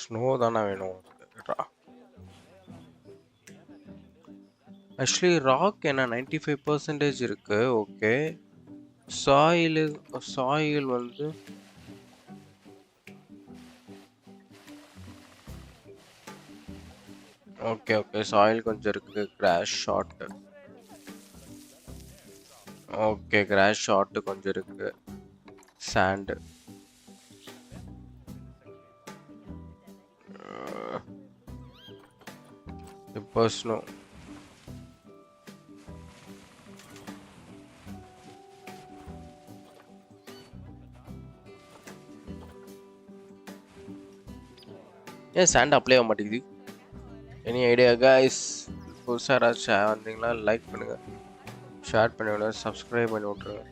Snow தானே வேணும். Actually, rock என்ன 95% இருக்கு. ஓகே. சாயில் வந்து ஓகே ஓகே சாயில் கொஞ்சம் இருக்கு. Crash shot. Okay crash shot கொஞ்சம் இருக்கு. சாண்ட். இப்போ ஸ்னோ. ஏன் சாண்ட் அப்ளை ஆக மாட்டேங்குது? Any idea guys? புதுசாக யாராச்சும் வந்தீங்களா லைக் பண்ணுங்க, ஷேர் பண்ணி விடுங்க, சப்ஸ்கிரைப் பண்ணி விட்ருங்க.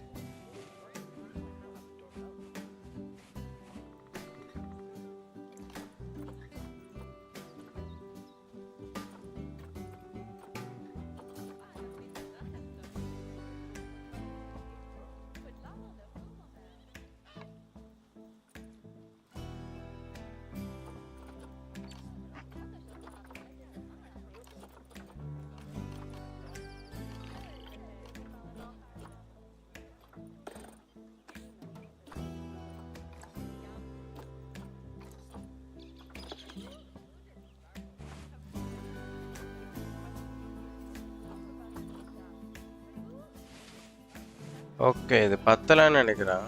ஓகே இது பத்தலைன்னு நினைக்கிறேன்.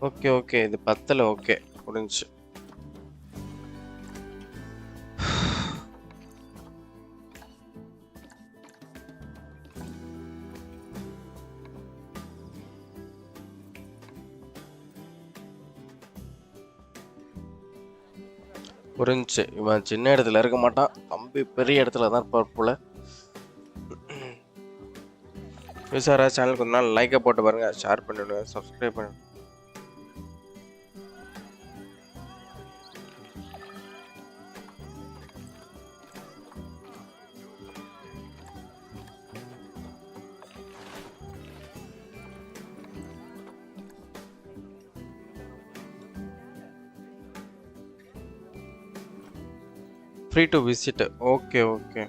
ஓகே ஓகே இது பத்தலை. ஓகே முடிஞ்சு. புரிஞ்சு. இவன் சின்ன இடத்துல இருக்க மாட்டான், தம்பி பெரிய இடத்துல தான் இருப்பார் போல. விசாரா சேனல் கொஞ்ச நாள் லைக்கை போட்டு பாருங்க, ஷேர் பண்ணிவிடுங்க, சப்ஸ்கிரைப் பண்ணி. Free to visit. Okay okay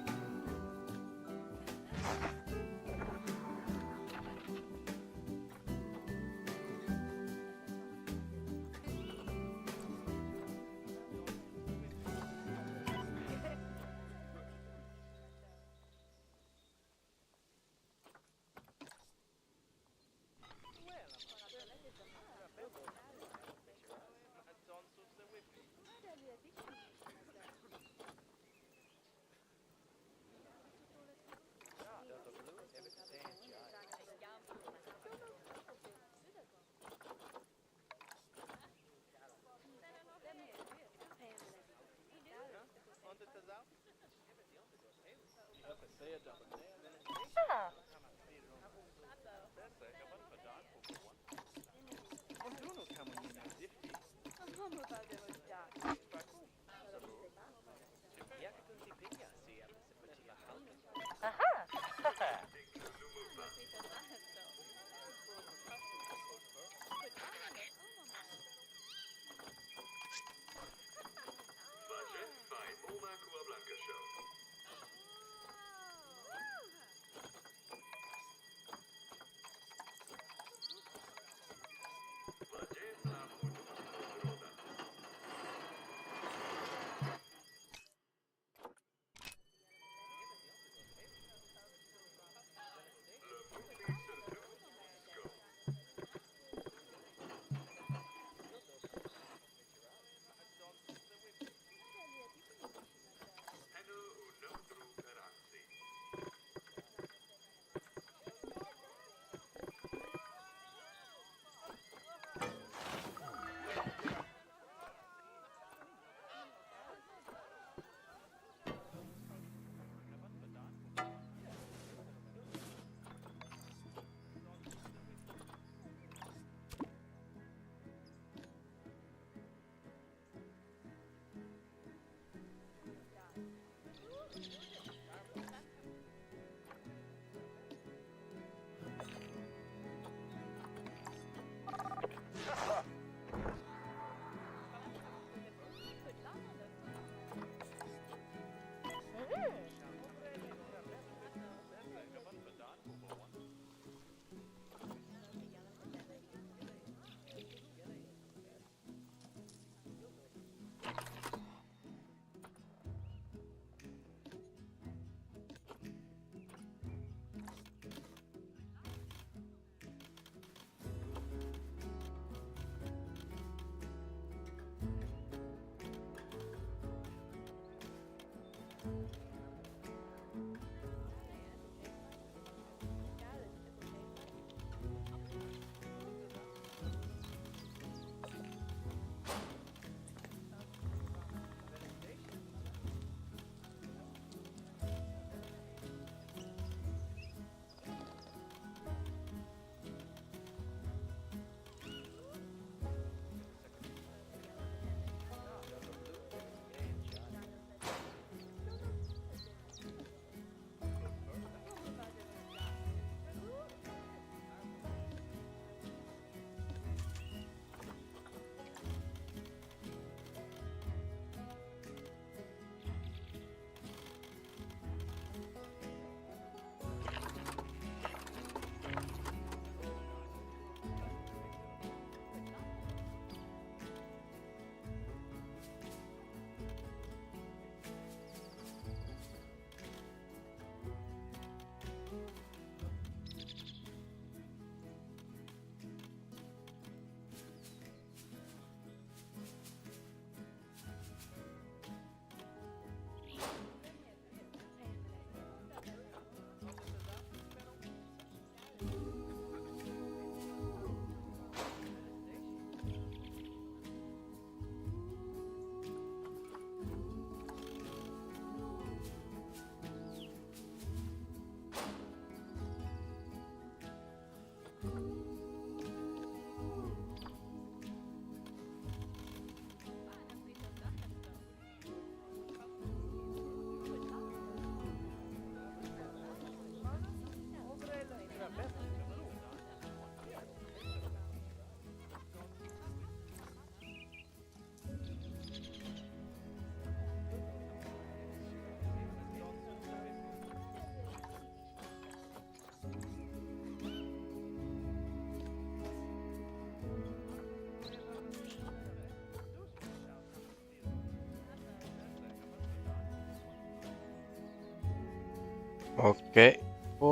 okay இப்போ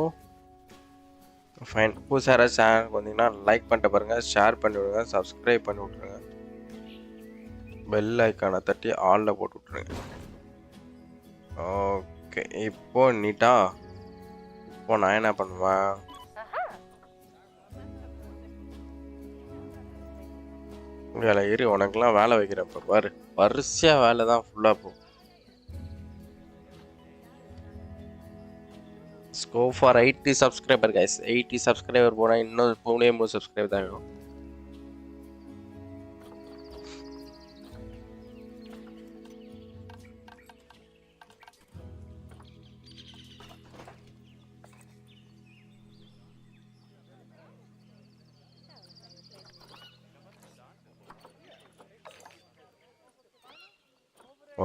ஃபைன். புதுசாக சேனல் வந்தீங்கன்னா லைக் பண்ணிட்டு பாருங்கள், ஷேர் பண்ணி விடுங்க, சப்ஸ்கிரைப் பண்ணி விட்ருங்க, பெல் ஐக்கானை தட்டி ஆலில் போட்டு விட்ருங்க. ஓகே இப்போ நீட்டா இப்போ நான் என்ன பண்ணுவேன், வேலை ஏறி உனக்கெல்லாம் வேலை வைக்கிறேன். இப்போ பாரு வரிசையாக வேலை தான் ஃபுல்லாக போ. Go for 80 subscriber guys. 80 subscriber போனால் இன்னும் 3 subscribe தான் ஆகும்.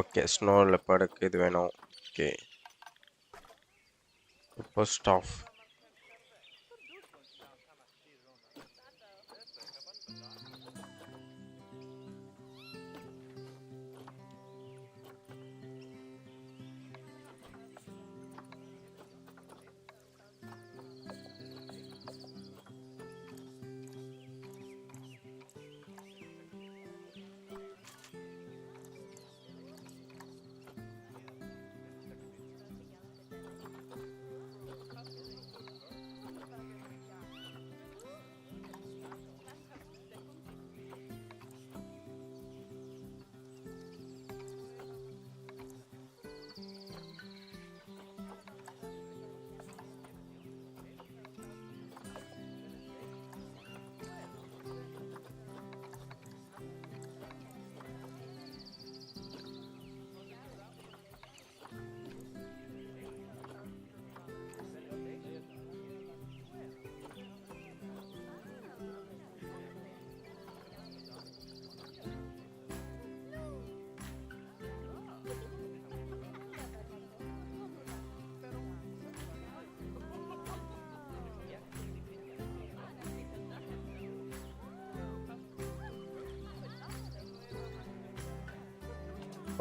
ஓகே ஸ்னோ லெப்பர்டுக்கு இது வேணும். ஓகே இப்போ ஸ்டாஃப்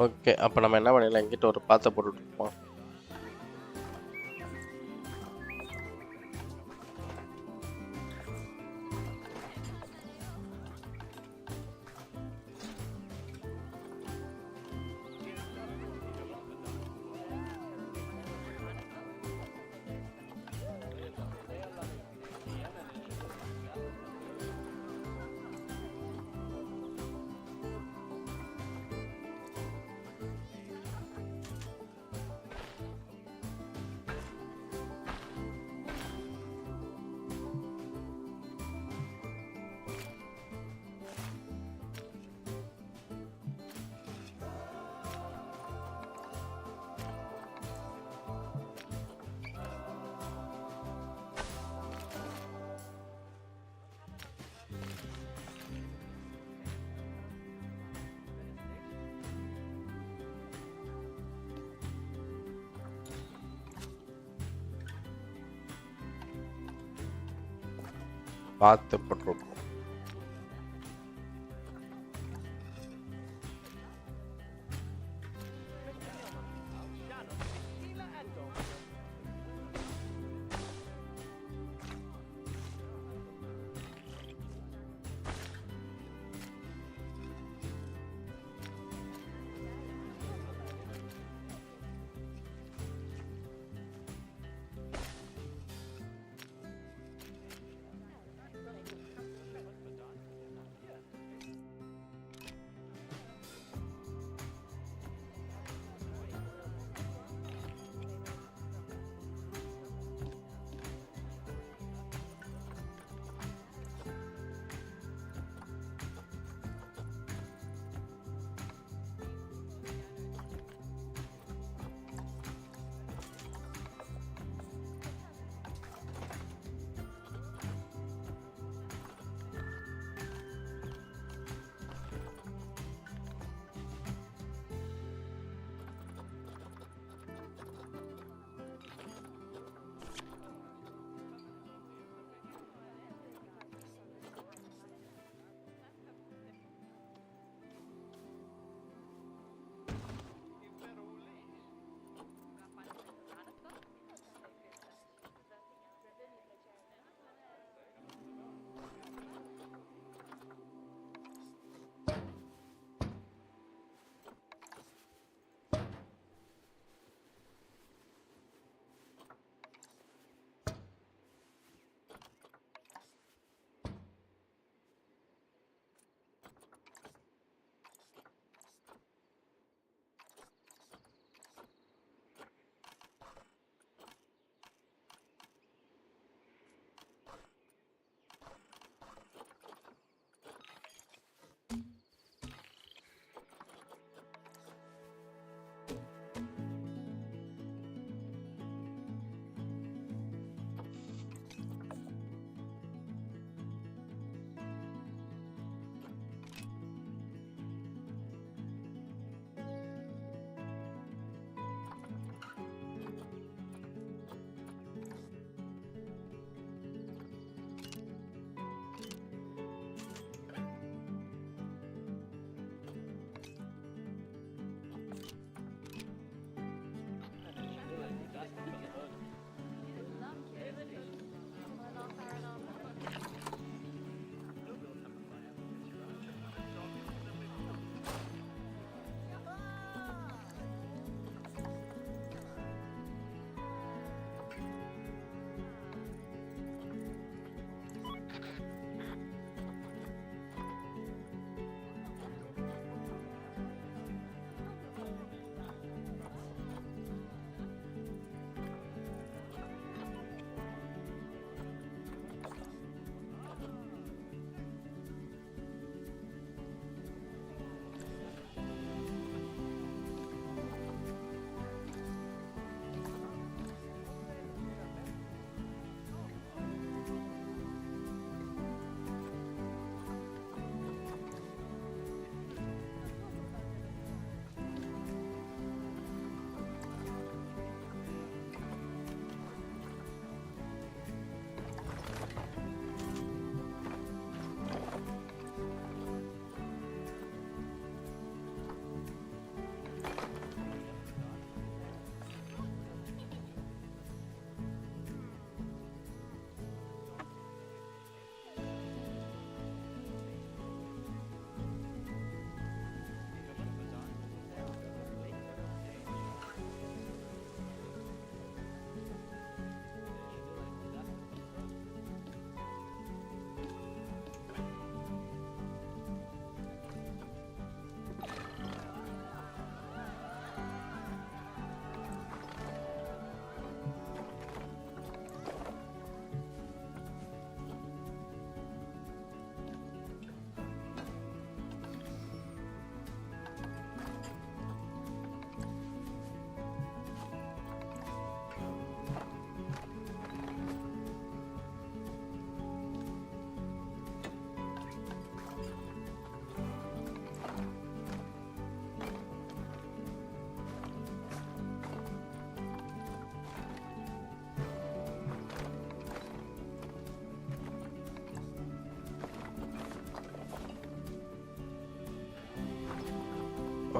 ஓகே அப்போ நம்ம என்ன பண்ணிடலாம், எங்கிட்ட ஒரு பாத்தை போட்டுட்ருப்போம். பார்த்து போட்டுருப்போம்.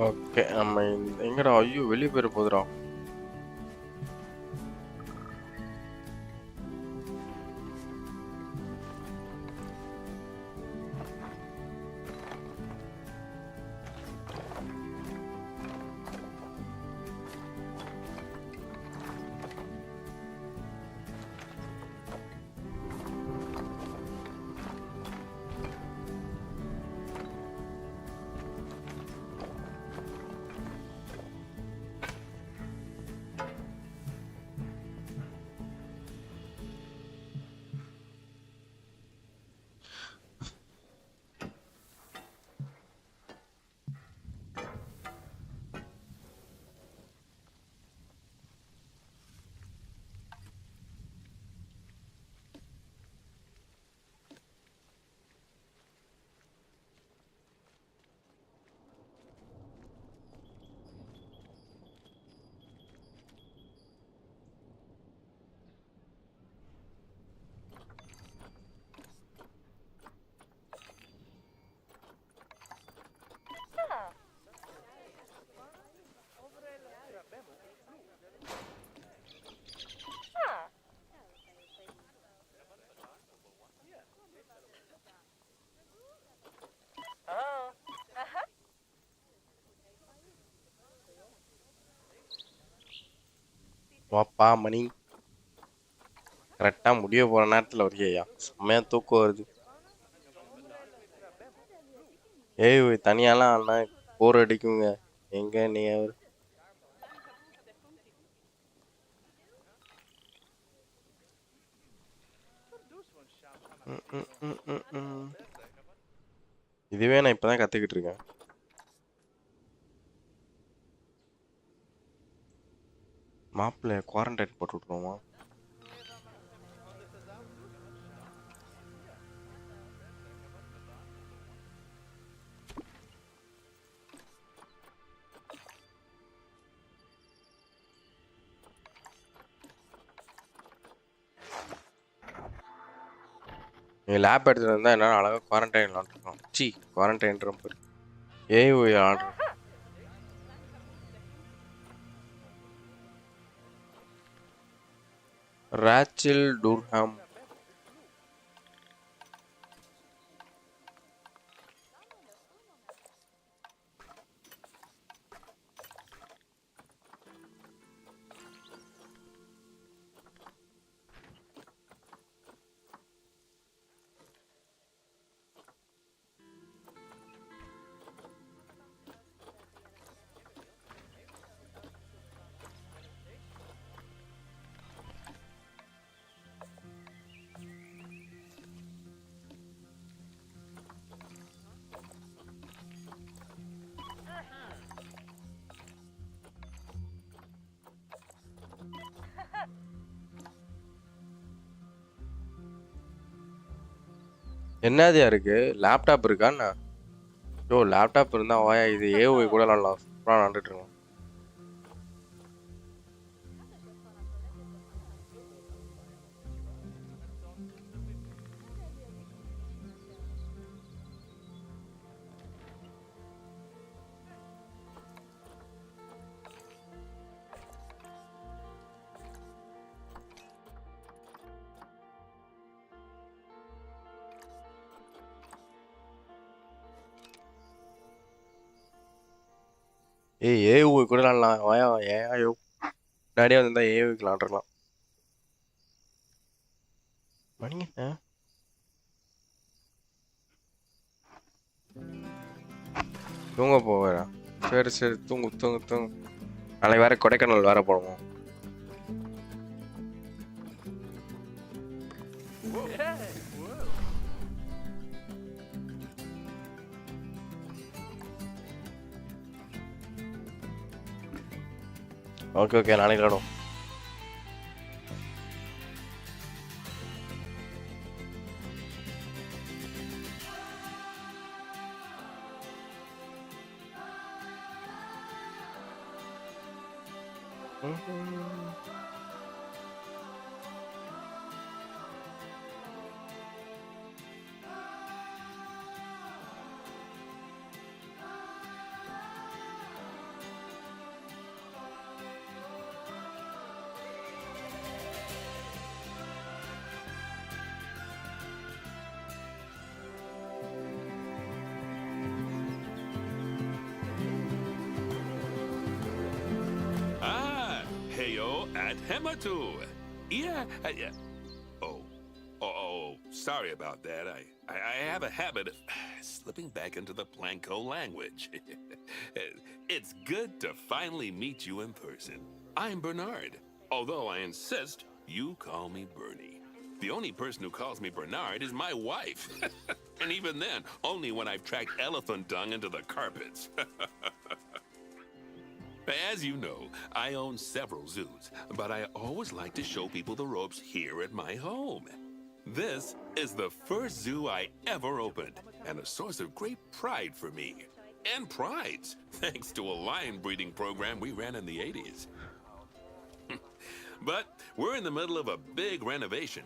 ஓகே நம்ம எங்கடா ஐயோ வெளியே போயிட போதுடா. வாப்பா மணி கரெக்டாக முடிய போகிற நேரத்தில் வரையா செம்மையாக தூக்கம் வருது. ஏய் தனியாலாம் அண்ணா போர் அடிக்குங்க. எங்க நீ இதுவே நான் இப்பதான் கத்துக்கிட்டு இருக்கேன். மாப்பிள்ள குவாரண்டைன் போட்டு விட்ருவோமா? நீ லேப் எடுத்துட்டு வந்தா என்ன அழகா குவாரண்டைன் விளாண்டுருக்கோம். சி குவாரண்டைன் பேர் ஏய் ஆர்டர் ராச்சில் டூர்ஹாம். என்னதியா இருக்கு? லேப்டாப் இருக்காண்ணா? யோ லேப்டாப் இருந்தா வாயா இது ஏஓஐ கூட நல்லா சூப்பராக விளாண்டுட்டு இருக்கோம். ஏய் ஏஓஐ கூட விளாடலாம் வாயா. ஏன் ஐயோ முன்னாடியே வந்திருந்தா ஏஓஐக்கு விளாண்டுருக்கலாம். மணி என்ன? தூங்க போவேடா. சரி சரி தூங்கு தூங்கு தூங்கு. நாளைக்கு வேற கொடைக்கானல் வேற போடுவோம். ஓகே ஓகே நாளைக்கு விளாடும். Hematu. Yeah, Oh, sorry about that. I have a habit of slipping back into the Planko language. It's good to finally meet you in person. I'm Bernard, although I insist you call me Bernie. The only person who calls me Bernard is my wife. And even then, only when I've tracked elephant dung into the carpets. As you know, I own several zoos, but I always like to show people the ropes here at my home. This is the first zoo I ever opened, and a source of great pride for me. And prides, thanks to a lion breeding program we ran in the 80s. But we're in the middle of a big renovation,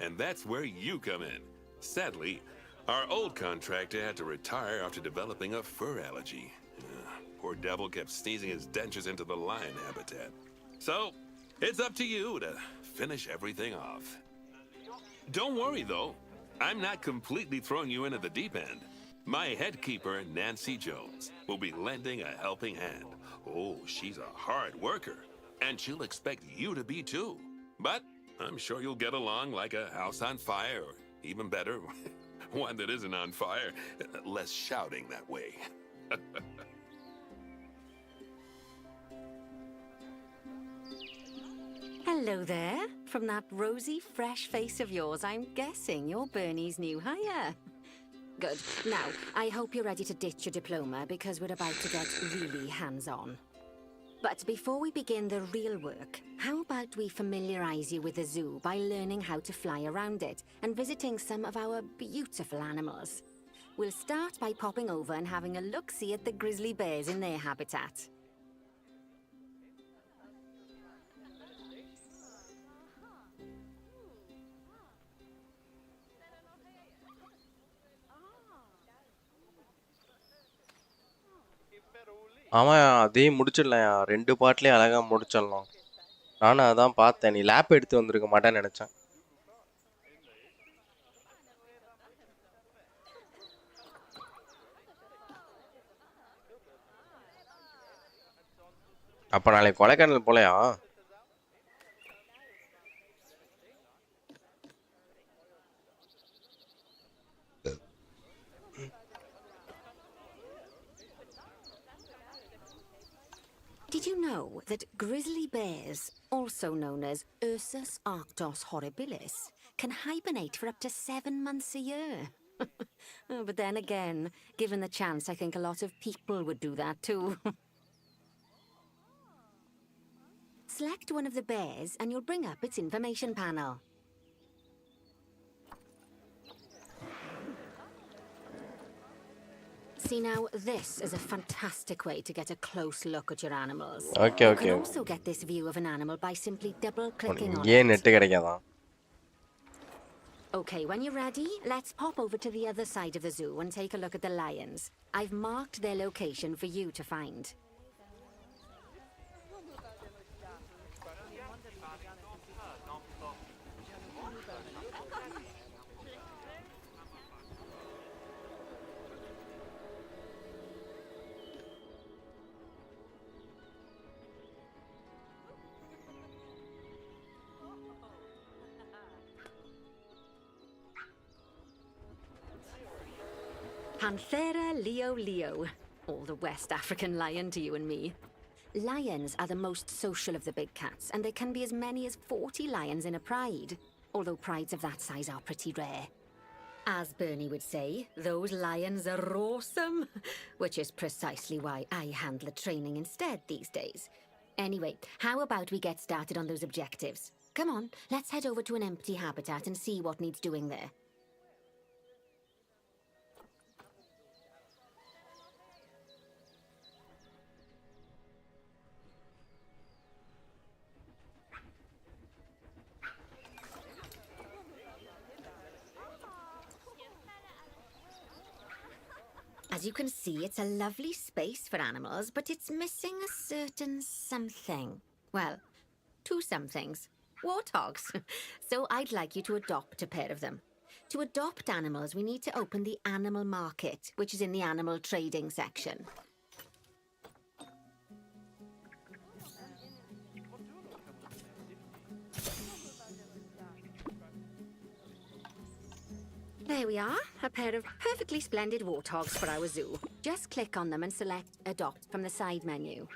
and that's where you come in. Sadly, our old contractor had to retire after developing a fur allergy. Poor devil kept sneezing his dentures into the lion habitat. So, it's up to you to finish everything off. Don't worry, though. I'm not completely throwing you into the deep end. My head keeper, Nancy Jones, will be lending a helping hand. Oh, she's a hard worker, and she'll expect you to be too. But I'm sure you'll get along like a house on fire, or even better, one that isn't on fire. Less shouting that way. Hello there. From that rosy, fresh face of yours, I'm guessing you're Bernie's new hire. Good. Now, I hope you're ready to ditch your diploma because we're about to get really hands-on. But before we begin the real work, how about we familiarize you with the zoo by learning how to fly around it and visiting some of our beautiful animals? We'll start by popping over and having a look-see at the grizzly bears in their habitat. ஆமாம் அதையும் முடிச்சிடலாம், 2 பாட்லேயும் அழகாக முடிச்சிடலாம். நானும் அதான் பார்த்தேன், நீ lab எடுத்து வந்திருக்க மாட்டேன்னு நினச்சேன். அப்போ நாளைக்கு கொடைக்கானல் போலையா? Did you know that grizzly bears, also known as Ursus arctos horribilis, can hibernate for up to 7 months a year? Oh, but then again, given the chance, I think a lot of people would do that too. Select one of the bears and you'll bring up its information panel. See now, this is a fantastic way to get a close look at your animals. Okay. You can also get this view of an animal by simply double-clicking on ஏன் it. Net கிடைக்காதா? Okay, when you're ready, let's pop over to the other side of the zoo and take a look at the lions. I've marked their location for you to find. Panthera leo. All the West African lion to you and me. Lions are the most social of the big cats, and there can be as many as 40 lions in a pride, although prides of that size are pretty rare. As Bernie would say, those lions are awesome, which is precisely why I handle the training instead these days. Anyway, how about we get started on those objectives? Come on, let's head over to an empty habitat and see what needs doing there. As you can see, it's a lovely space for animals, but it's missing a certain something. Well, 2 somethings. Warthogs. So I'd like you to adopt a pair of them. To adopt animals, we need to open the animal market, which is in the animal trading section. There we are, a pair of perfectly splendid warthogs for our zoo. Just click on them and select Adopt from the side menu.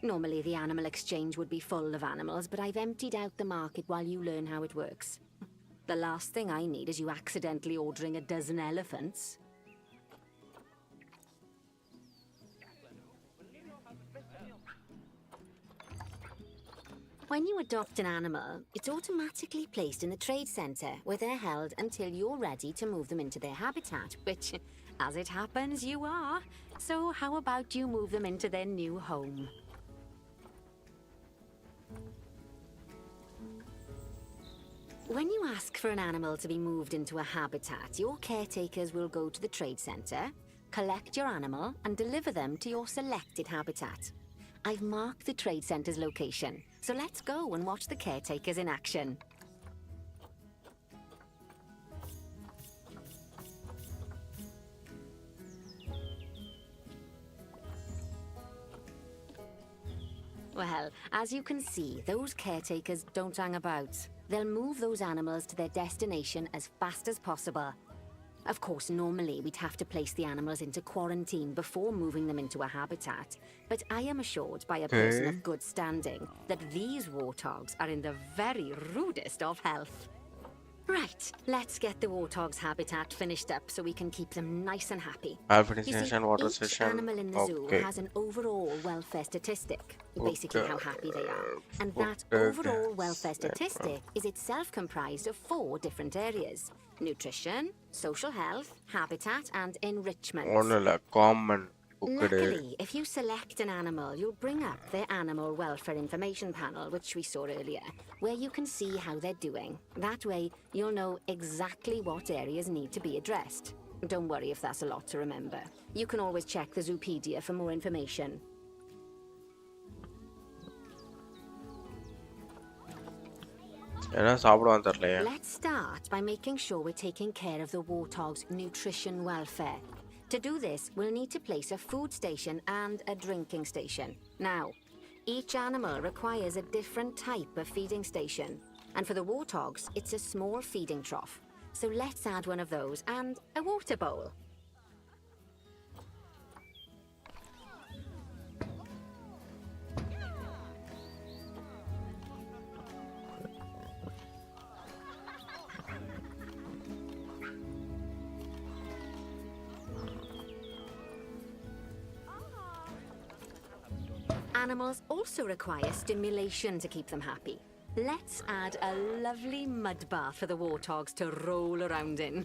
Normally the animal exchange would be full of animals, but I've emptied out the market while you learn how it works. The last thing I need is you accidentally ordering a dozen elephants. When you adopt an animal, it's automatically placed in the trade centre, where they're held until you're ready to move them into their habitat, which, as it happens, you are. So how about you move them into their new home? When you ask for an animal to be moved into a habitat, your caretakers will go to the trade centre, collect your animal, and deliver them to your selected habitat. I've marked the trade centre's location, so let's go and watch the caretakers in action. Well, as you can see, those caretakers don't hang about. They'll move those animals to their destination as fast as possible. Of course, normally we'd have to place the animals into quarantine before moving them into a habitat, but I am assured by a person of good standing that these warthogs are in the very rudest of health. Right, let's get the warthog's habitat finished up so we can keep them nice and happy. Alpha You see, session, water each session. animal in the zoo Okay. has an overall welfare statistic, basically how happy they are. And that Okay. overall welfare statistic is itself comprised of 4 different areas: nutrition, social health, habitat, and enrichment. Only common. Luckily, if you select an animal, you'll bring up their animal welfare information panel, which we saw earlier, where you can see how they're doing. That way, you'll know exactly what areas need to be addressed. Don't worry if that's a lot to remember. You can always check the Zoopedia for more information. என்ன சாப்பிடுவான் தெரியலையே. Let's start by making sure we're taking care of the warthog's nutrition welfare. To do this, we'll need to place a food station and a drinking station. Now, each animal requires a different type of feeding station. And for the warthogs, it's a small feeding trough. So let's add one of those and a water bowl. Animals also require stimulation to keep them happy. Let's add a lovely mud bath for the warthogs to roll around in.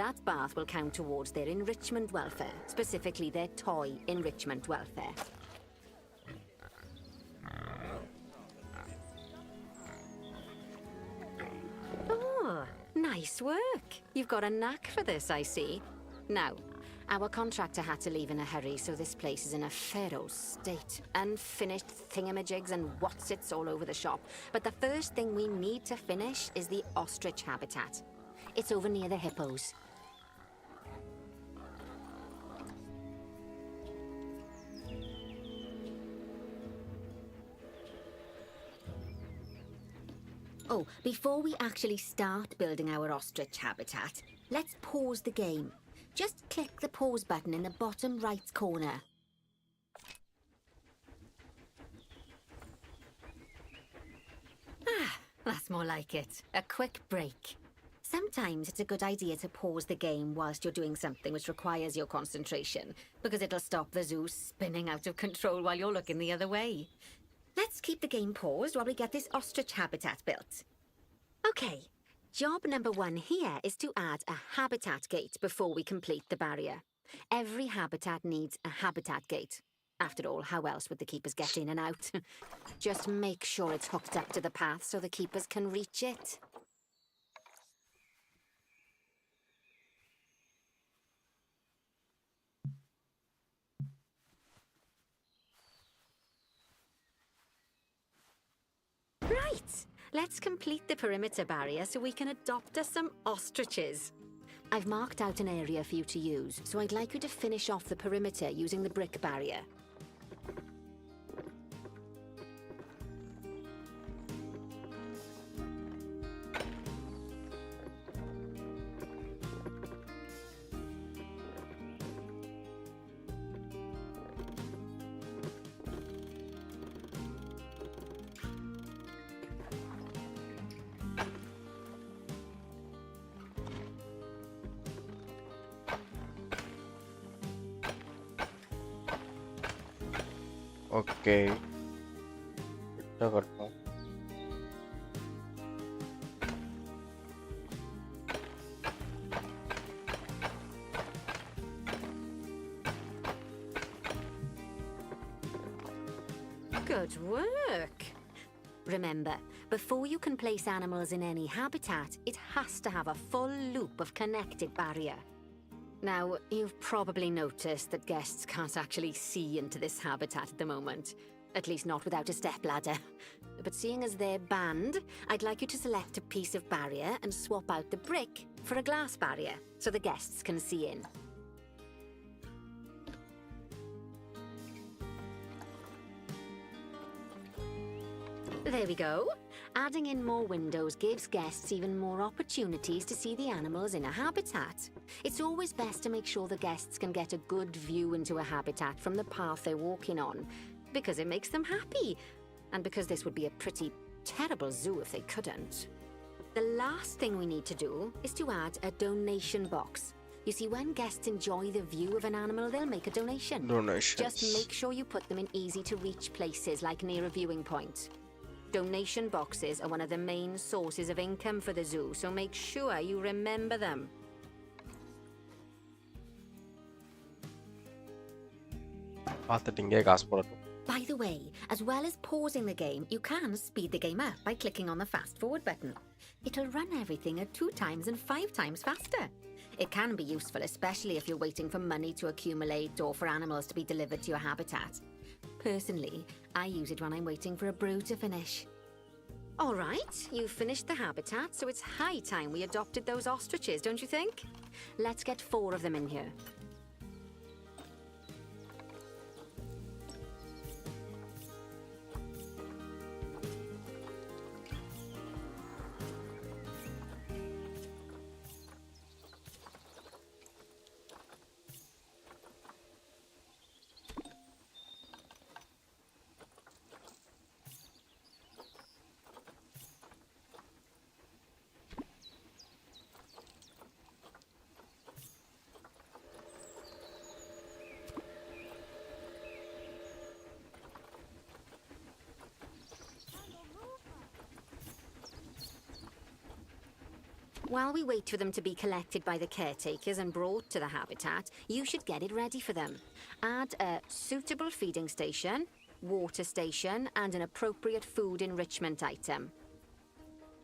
That bath will count towards their enrichment welfare, specifically their toy enrichment welfare. Oh, nice work. You've got a knack for this, I see. Now, our contractor had to leave in a hurry, so this place is in a pharaoh state. Unfinished thingamajigs and whatsits all over the shop. But the first thing we need to finish is the ostrich habitat. It's over near the hippos. Oh, before we actually start building our ostrich habitat, let's pause the game. Just click the pause button in the bottom right corner. Ah, that's more like it. A quick break. Sometimes it's a good idea to pause the game whilst you're doing something which requires your concentration, because it'll stop the zoo spinning out of control while you're looking the other way. Let's keep the game paused while we get this ostrich habitat built. Okay. Job number 1 here is to add a habitat gate before we complete the barrier. Every habitat needs a habitat gate. After all, how else would the keepers get in and out? Just make sure it's hooked up to the path so the keepers can reach it. Right! Let's complete the perimeter barrier so we can adopt us some ostriches. I've marked out an area for you to use, so I'd like you to finish off the perimeter using the brick barrier. Okay கிட்ட கட்டணும். Good work. Remember, before you can place animals in any habitat, it has to have a full loop of connected barrier. Now, you've probably noticed that guests can't actually see into this habitat at the moment. At least not without a stepladder. But seeing as they're banned, I'd like you to select a piece of barrier and swap out the brick for a glass barrier so the guests can see in. There we go. Adding in more windows gives guests even more opportunities to see the animals in a habitat. It's always best to make sure the guests can get a good view into a habitat from the path they're walking on, because it makes them happy, and because this would be a pretty terrible zoo if they couldn't. The last thing we need to do is to add a donation box. You see, when guests enjoy the view of an animal, they'll make a donation. Donations. Just make sure you put them in easy-to-reach places like near a viewing point. Donation boxes are one of the main sources of income for the zoo, so make sure you remember them. பார்த்துட்டீங்க காசு போடணும். By the way, as well as pausing the game, you can speed the game up by clicking on the fast forward button. It'll run everything at 2 times and 5 times faster. It can be useful, especially if you're waiting for money to accumulate or for animals to be delivered to your habitat. Personally, I use it when I'm waiting for a brew to finish. All right, you've finished the habitat, so it's high time we adopted those ostriches, don't you think? Let's get 4 of them in here. While we wait for them to be collected by the caretakers and brought to the habitat, you should get it ready for them. Add a suitable feeding station, water station, and an appropriate food enrichment item.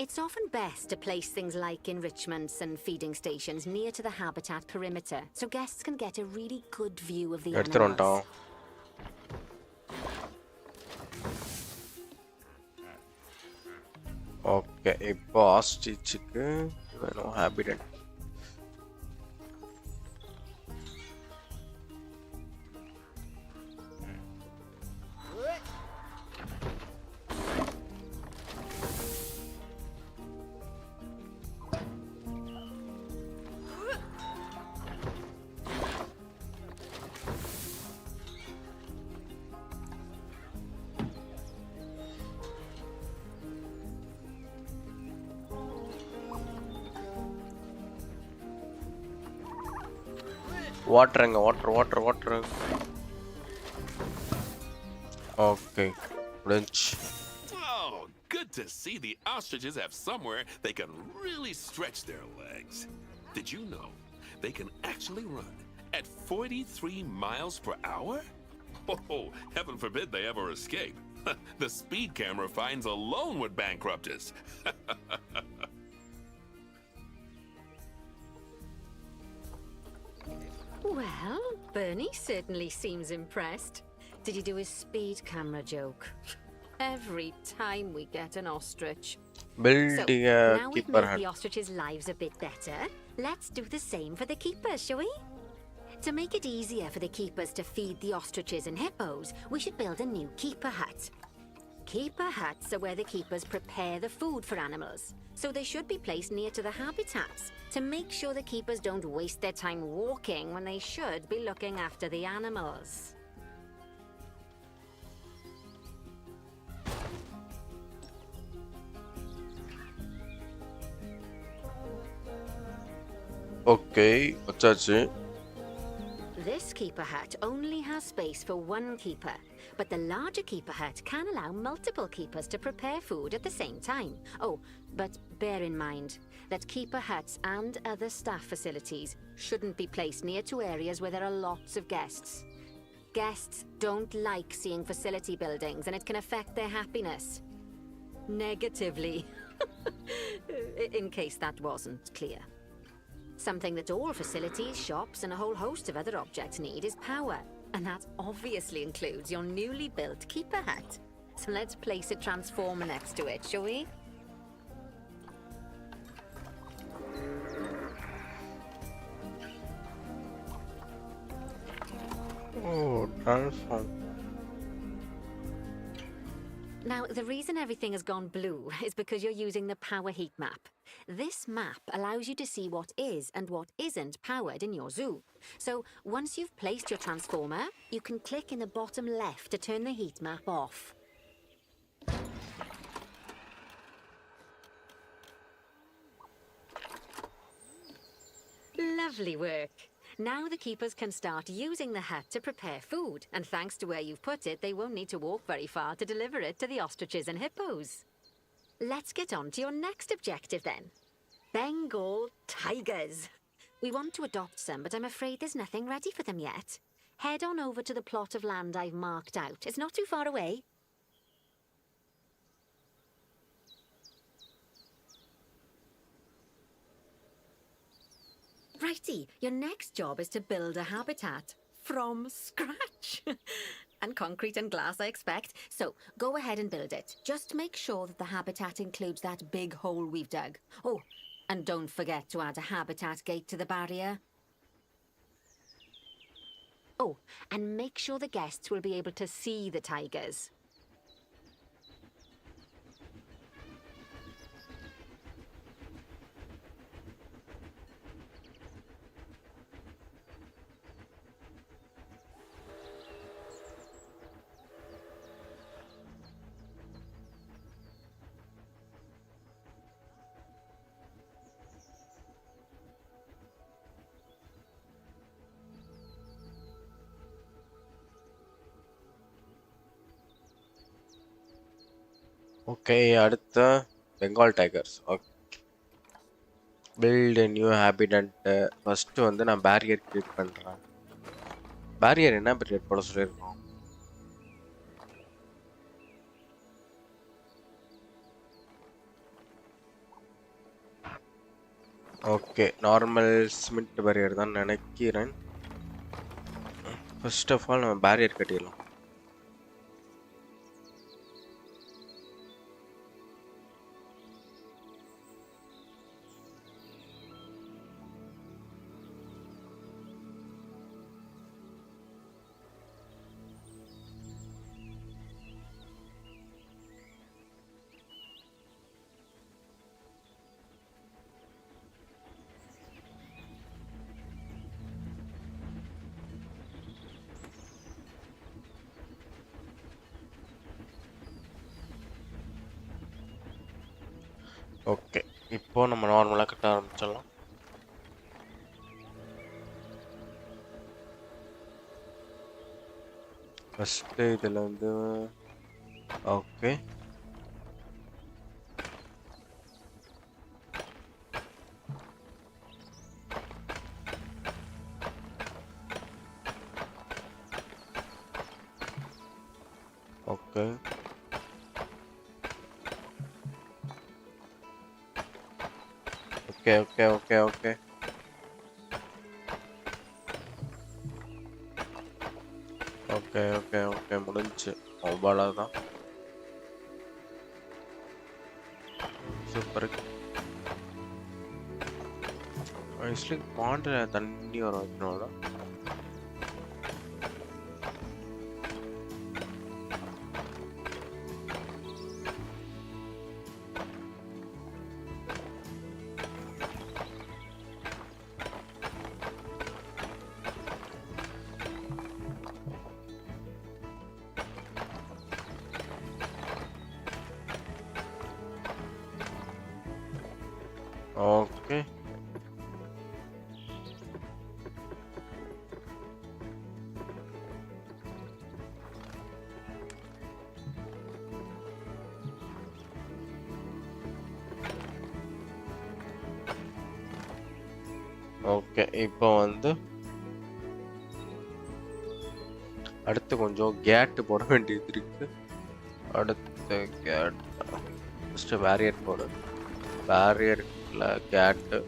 It's often best to place things like enrichments and feeding stations near to the habitat perimeter, so guests can get a really good view of the எடுத்துட்டு animals. வந்துட்டோம். Okay இப்போ ஆஸ்ட்ரிச்சுக்கு வேணும் ஹேபிடன்ட். வாட்டருங்க water. Okay முடிஞ்சு. Oh, good to see the ostriches have somewhere they can really stretch their legs. Did you know they can actually run at 43 miles per hour? Oh, heaven forbid they ever escape. The speed camera fines alone would bankrupt us. Well, Bernie certainly seems impressed. Did you do his speed camera joke? Every time we get an ostrich. Build So, a now we've keeper made hut. the ostriches' lives a bit better, let's do the same for the keepers, shall we? To make it easier for the keepers to feed the ostriches and hippos, we should build a new keeper hut. Keeper huts are where the keepers prepare the food for animals, so they should be placed near to the habitats to make sure the keepers don't waste their time walking when they should be looking after the animals. Okay வச்சாச்சு. This keeper hut only has space for one keeper, but the larger keeper hut can allow multiple keepers to prepare food at the same time. Oh, but bear in mind that keeper huts and other staff facilities shouldn't be placed near to areas where there are lots of guests. Guests don't like seeing facility buildings, and it can affect their happiness. Negatively. In case that wasn't clear. Something that all facilities, shops, and a whole host of other objects need is power. And that obviously includes your newly built keeper hut. So let's place a transformer next to it, shall we? Oh, transform. Now, the reason everything has gone blue is because you're using the power heat map. This map allows you to see what is and what isn't powered in your zoo. So, once you've placed your transformer, you can click in the bottom left to turn the heat map off. Lovely work. Now the keepers can start using the hut to prepare food, and thanks to where you've put it, they won't need to walk very far to deliver it to the ostriches and hippos. Let's get on to your next objective then. Bengal tigers. We want to adopt some, but I'm afraid there's nothing ready for them yet. Head on over to the plot of land I've marked out. It's not too far away. Righty, your next job is to build a habitat from scratch. And concrete and glass, I expect. So, go ahead and build it. Just make sure that the habitat includes that big hole we've dug. Oh, and don't forget to add a habitat gate to the barrier. Oh, and make sure the guests will be able to see the tigers. Okay, அடுத்த Bengal tigers. Okay, build new habitat. First வந்து நான் barrier create பண்ணுறேன். Barrier என்ன barrier போட சொல்லியிருக்கோம்? Okay, normal cement barrier தான் நினைக்கிறேன். First of all நம்ம பேரியர் கட்டிடலாம். ஓகே, இப்போ நம்ம நார்மலாக கட்ட ஆரம்பிச்சிடலாம். ஃபஸ்ட்டு இதில் வந்து okay, okay, okay, okay, okay, okay, okay, okay, okay, முடிஞ்சு. அவ்வளோதான். சூப்பர். ஆக்சுவலி பாண்டில் தண்ணி வர வைக்கணும்ல. ஓகே, ஓகே இப்போ வந்து அடுத்து கொஞ்சம் கேட்டு போட வேண்டியது இருக்கு. அடுத்த கேட் ஃபஸ்ட்டு பேரியர் போடு. பேரியர்ல கேட்டு.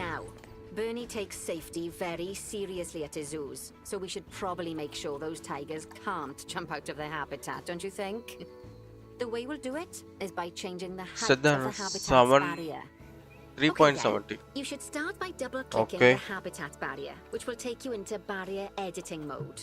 Now, Bernie takes safety very seriously at his zoos, so we should probably make sure those tigers can't jump out of their habitat, don't you think? The way we'll do it is by changing the height Set the of the habitat's 7 barrier. 3.70. You should start by double-clicking Okay. the habitat barrier, which will take you into barrier editing mode.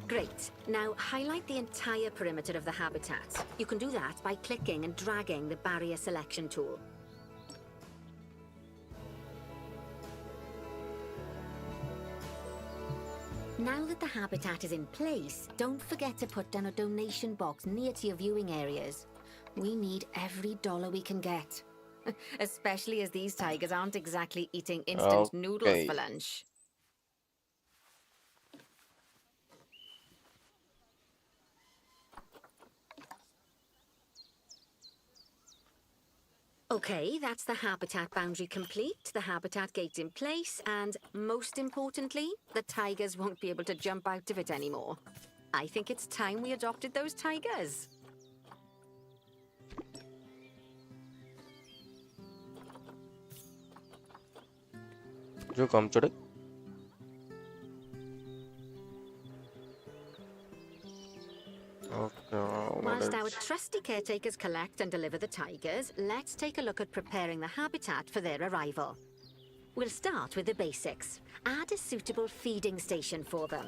Great. Now highlight the entire perimeter of the habitat. You can do that by clicking and dragging the barrier selection tool. Now that the habitat is in place, don't forget to put down a donation box near to your viewing areas. We need every dollar we can get. Especially as these tigers aren't exactly eating instant noodles Okay. for lunch. Okay, that's the habitat boundary complete, the habitat gate in place, and most importantly, the tigers won't be able to jump out of it anymore. I think it's time we adopted those tigers. You come today. Okay. Whilst our trusty caretakers collect and deliver the tigers, let's take a look at preparing the habitat for their arrival. We'll start with the basics. Add a suitable feeding station for them.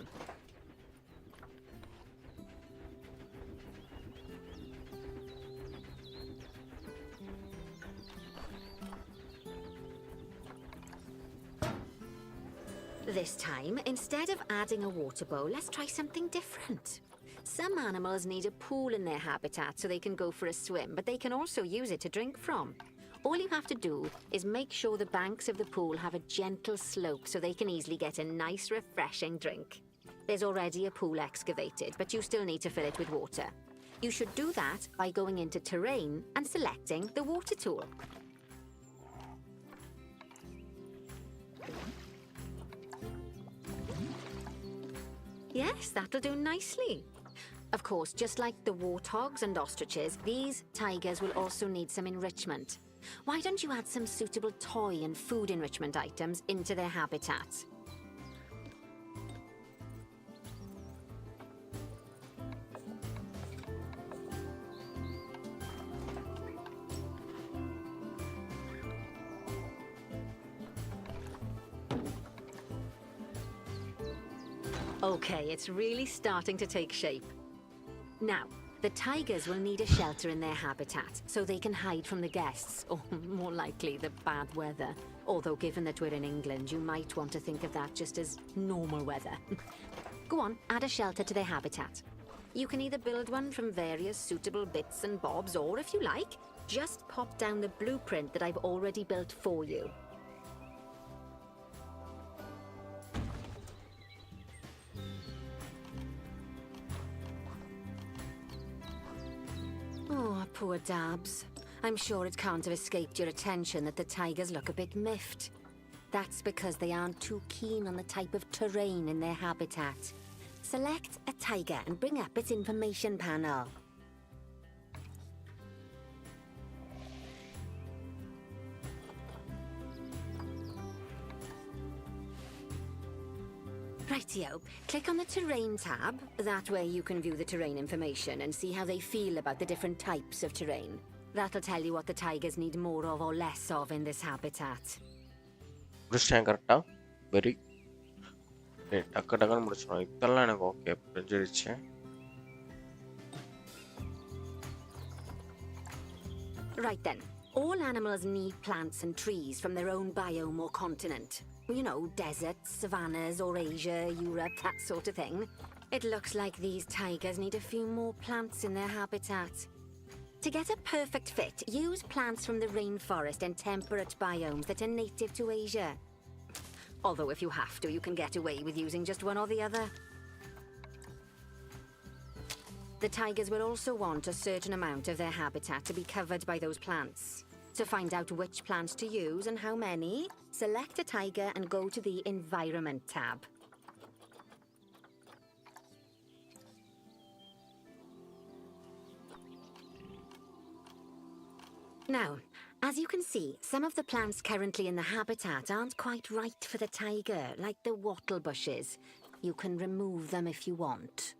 This time, instead of adding a water bowl, let's try something different. Some animals need a pool in their habitat so they can go for a swim, but they can also use it to drink from. All you have to do is make sure the banks of the pool have a gentle slope so they can easily get a nice, refreshing drink. There's already a pool excavated, but you still need to fill it with water. You should do that by going into Terrain and selecting the water tool. Yes, that'll do nicely. Of course, just like the warthogs and ostriches, these tigers will also need some enrichment. Why don't you add some suitable toy and food enrichment items into their habitats? Okay, it's really starting to take shape. Now, the tigers will need a shelter in their habitat so they can hide from the guests, or more likely, the bad weather. Although given that we're in England, you might want to think of that just as normal weather. Go on, add a shelter to their habitat. You can either build one from various suitable bits and bobs, or if you like, just pop down the blueprint that I've already built for you. Oh, poor Dabs. I'm sure it can't have escaped your attention that the tigers look a bit miffed. That's because they aren't too keen on the type of terrain in their habitat. Select a tiger and bring up its information panel. Rightio, click on the Terrain tab. That way you can view the terrain information and see how they feel about the different types of terrain. That'll tell you what the tigers need more of or less of in this habitat. முடிச்சிட்டேன் கரெக்டாக very டக்கு டக்குன்னு முடிச்சிடும். இதெல்லாம் எனக்கு okay புரிஞ்சிருச்சு. Right then, all animals need plants and trees from their own biome or continent. You know, deserts, savannas, or Asia, Europe, that sort of thing. It looks like these tigers need a few more plants in their habitat. To get a perfect fit, use plants from the rainforest and temperate biomes that are native to Asia. Although if you have to, you can get away with using just one or the other. The tigers will also want a certain amount of their habitat to be covered by those plants. To find out which plants to use and how many, select a tiger and go to the Environment tab. Now, as you can see, some of the plants currently in the habitat aren't quite right for the tiger, like the wattle bushes. You can remove them if you want.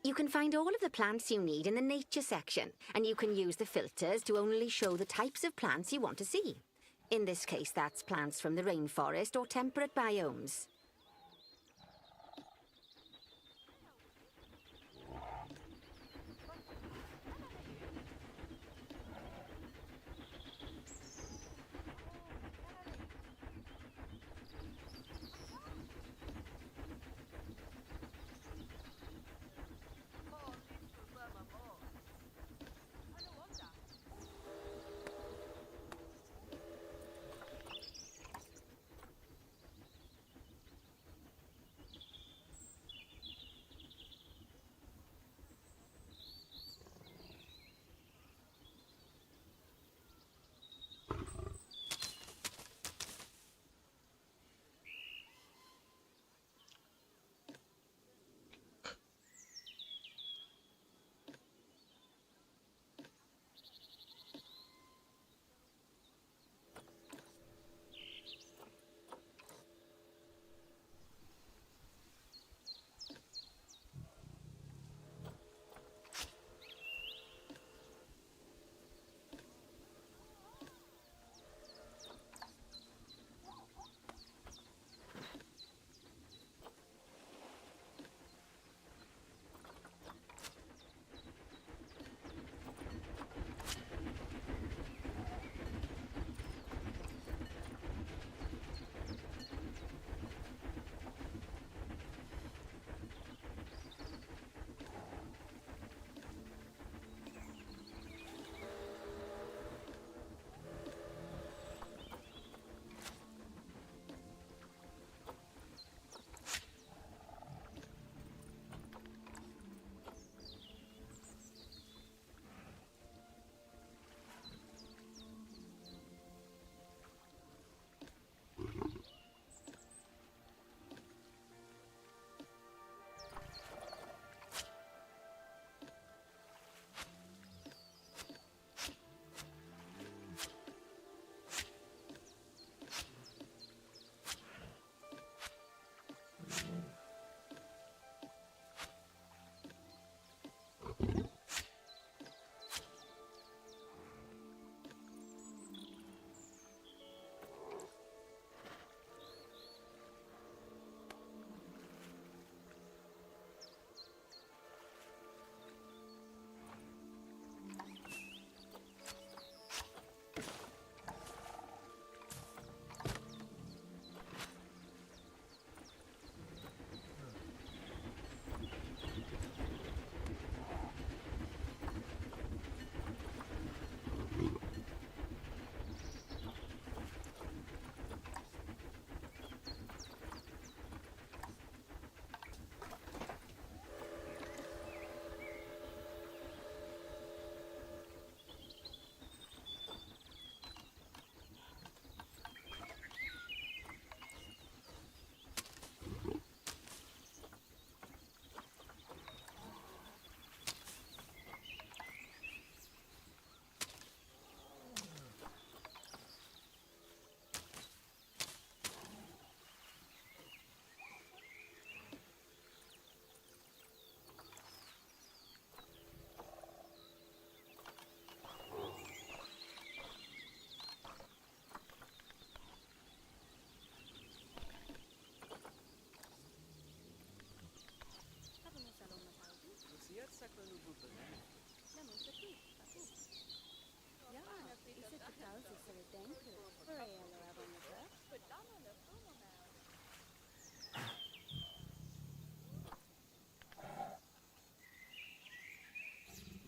You can find all of the plants you need in the nature section, and you can use the filters to only show the types of plants you want to see. In this case, that's plants from the rainforest or temperate biomes.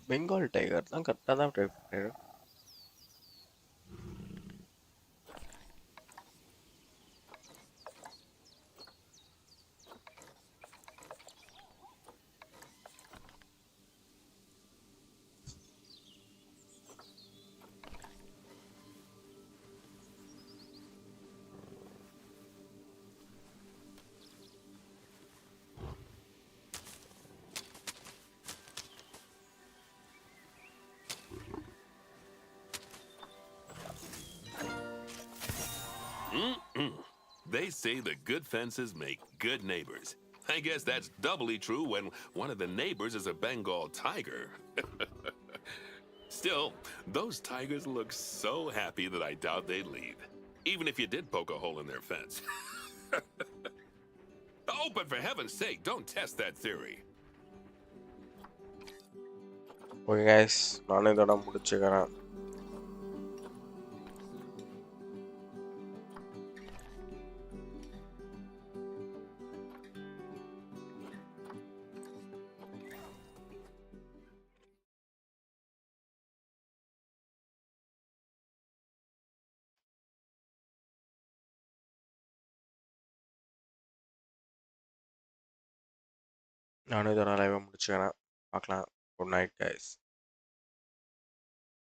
Bengal tiger தான் கரெக்டாக தான் try பண்ணுறேன். They say the good fences make good neighbors. I guess that's doubly true when one of the neighbors is a Bengal tiger. Still, those tigers look so happy that I doubt they'd leave, even if you did poke a hole in their fence. Oh, but for heaven's sake, don't test that theory. Okay guys, நானே இதோட முடிச்சுக்கிறேன். நானும் இதோட லைவை முடிச்சுக்கிறேன். பார்க்கலாம். Good night guys.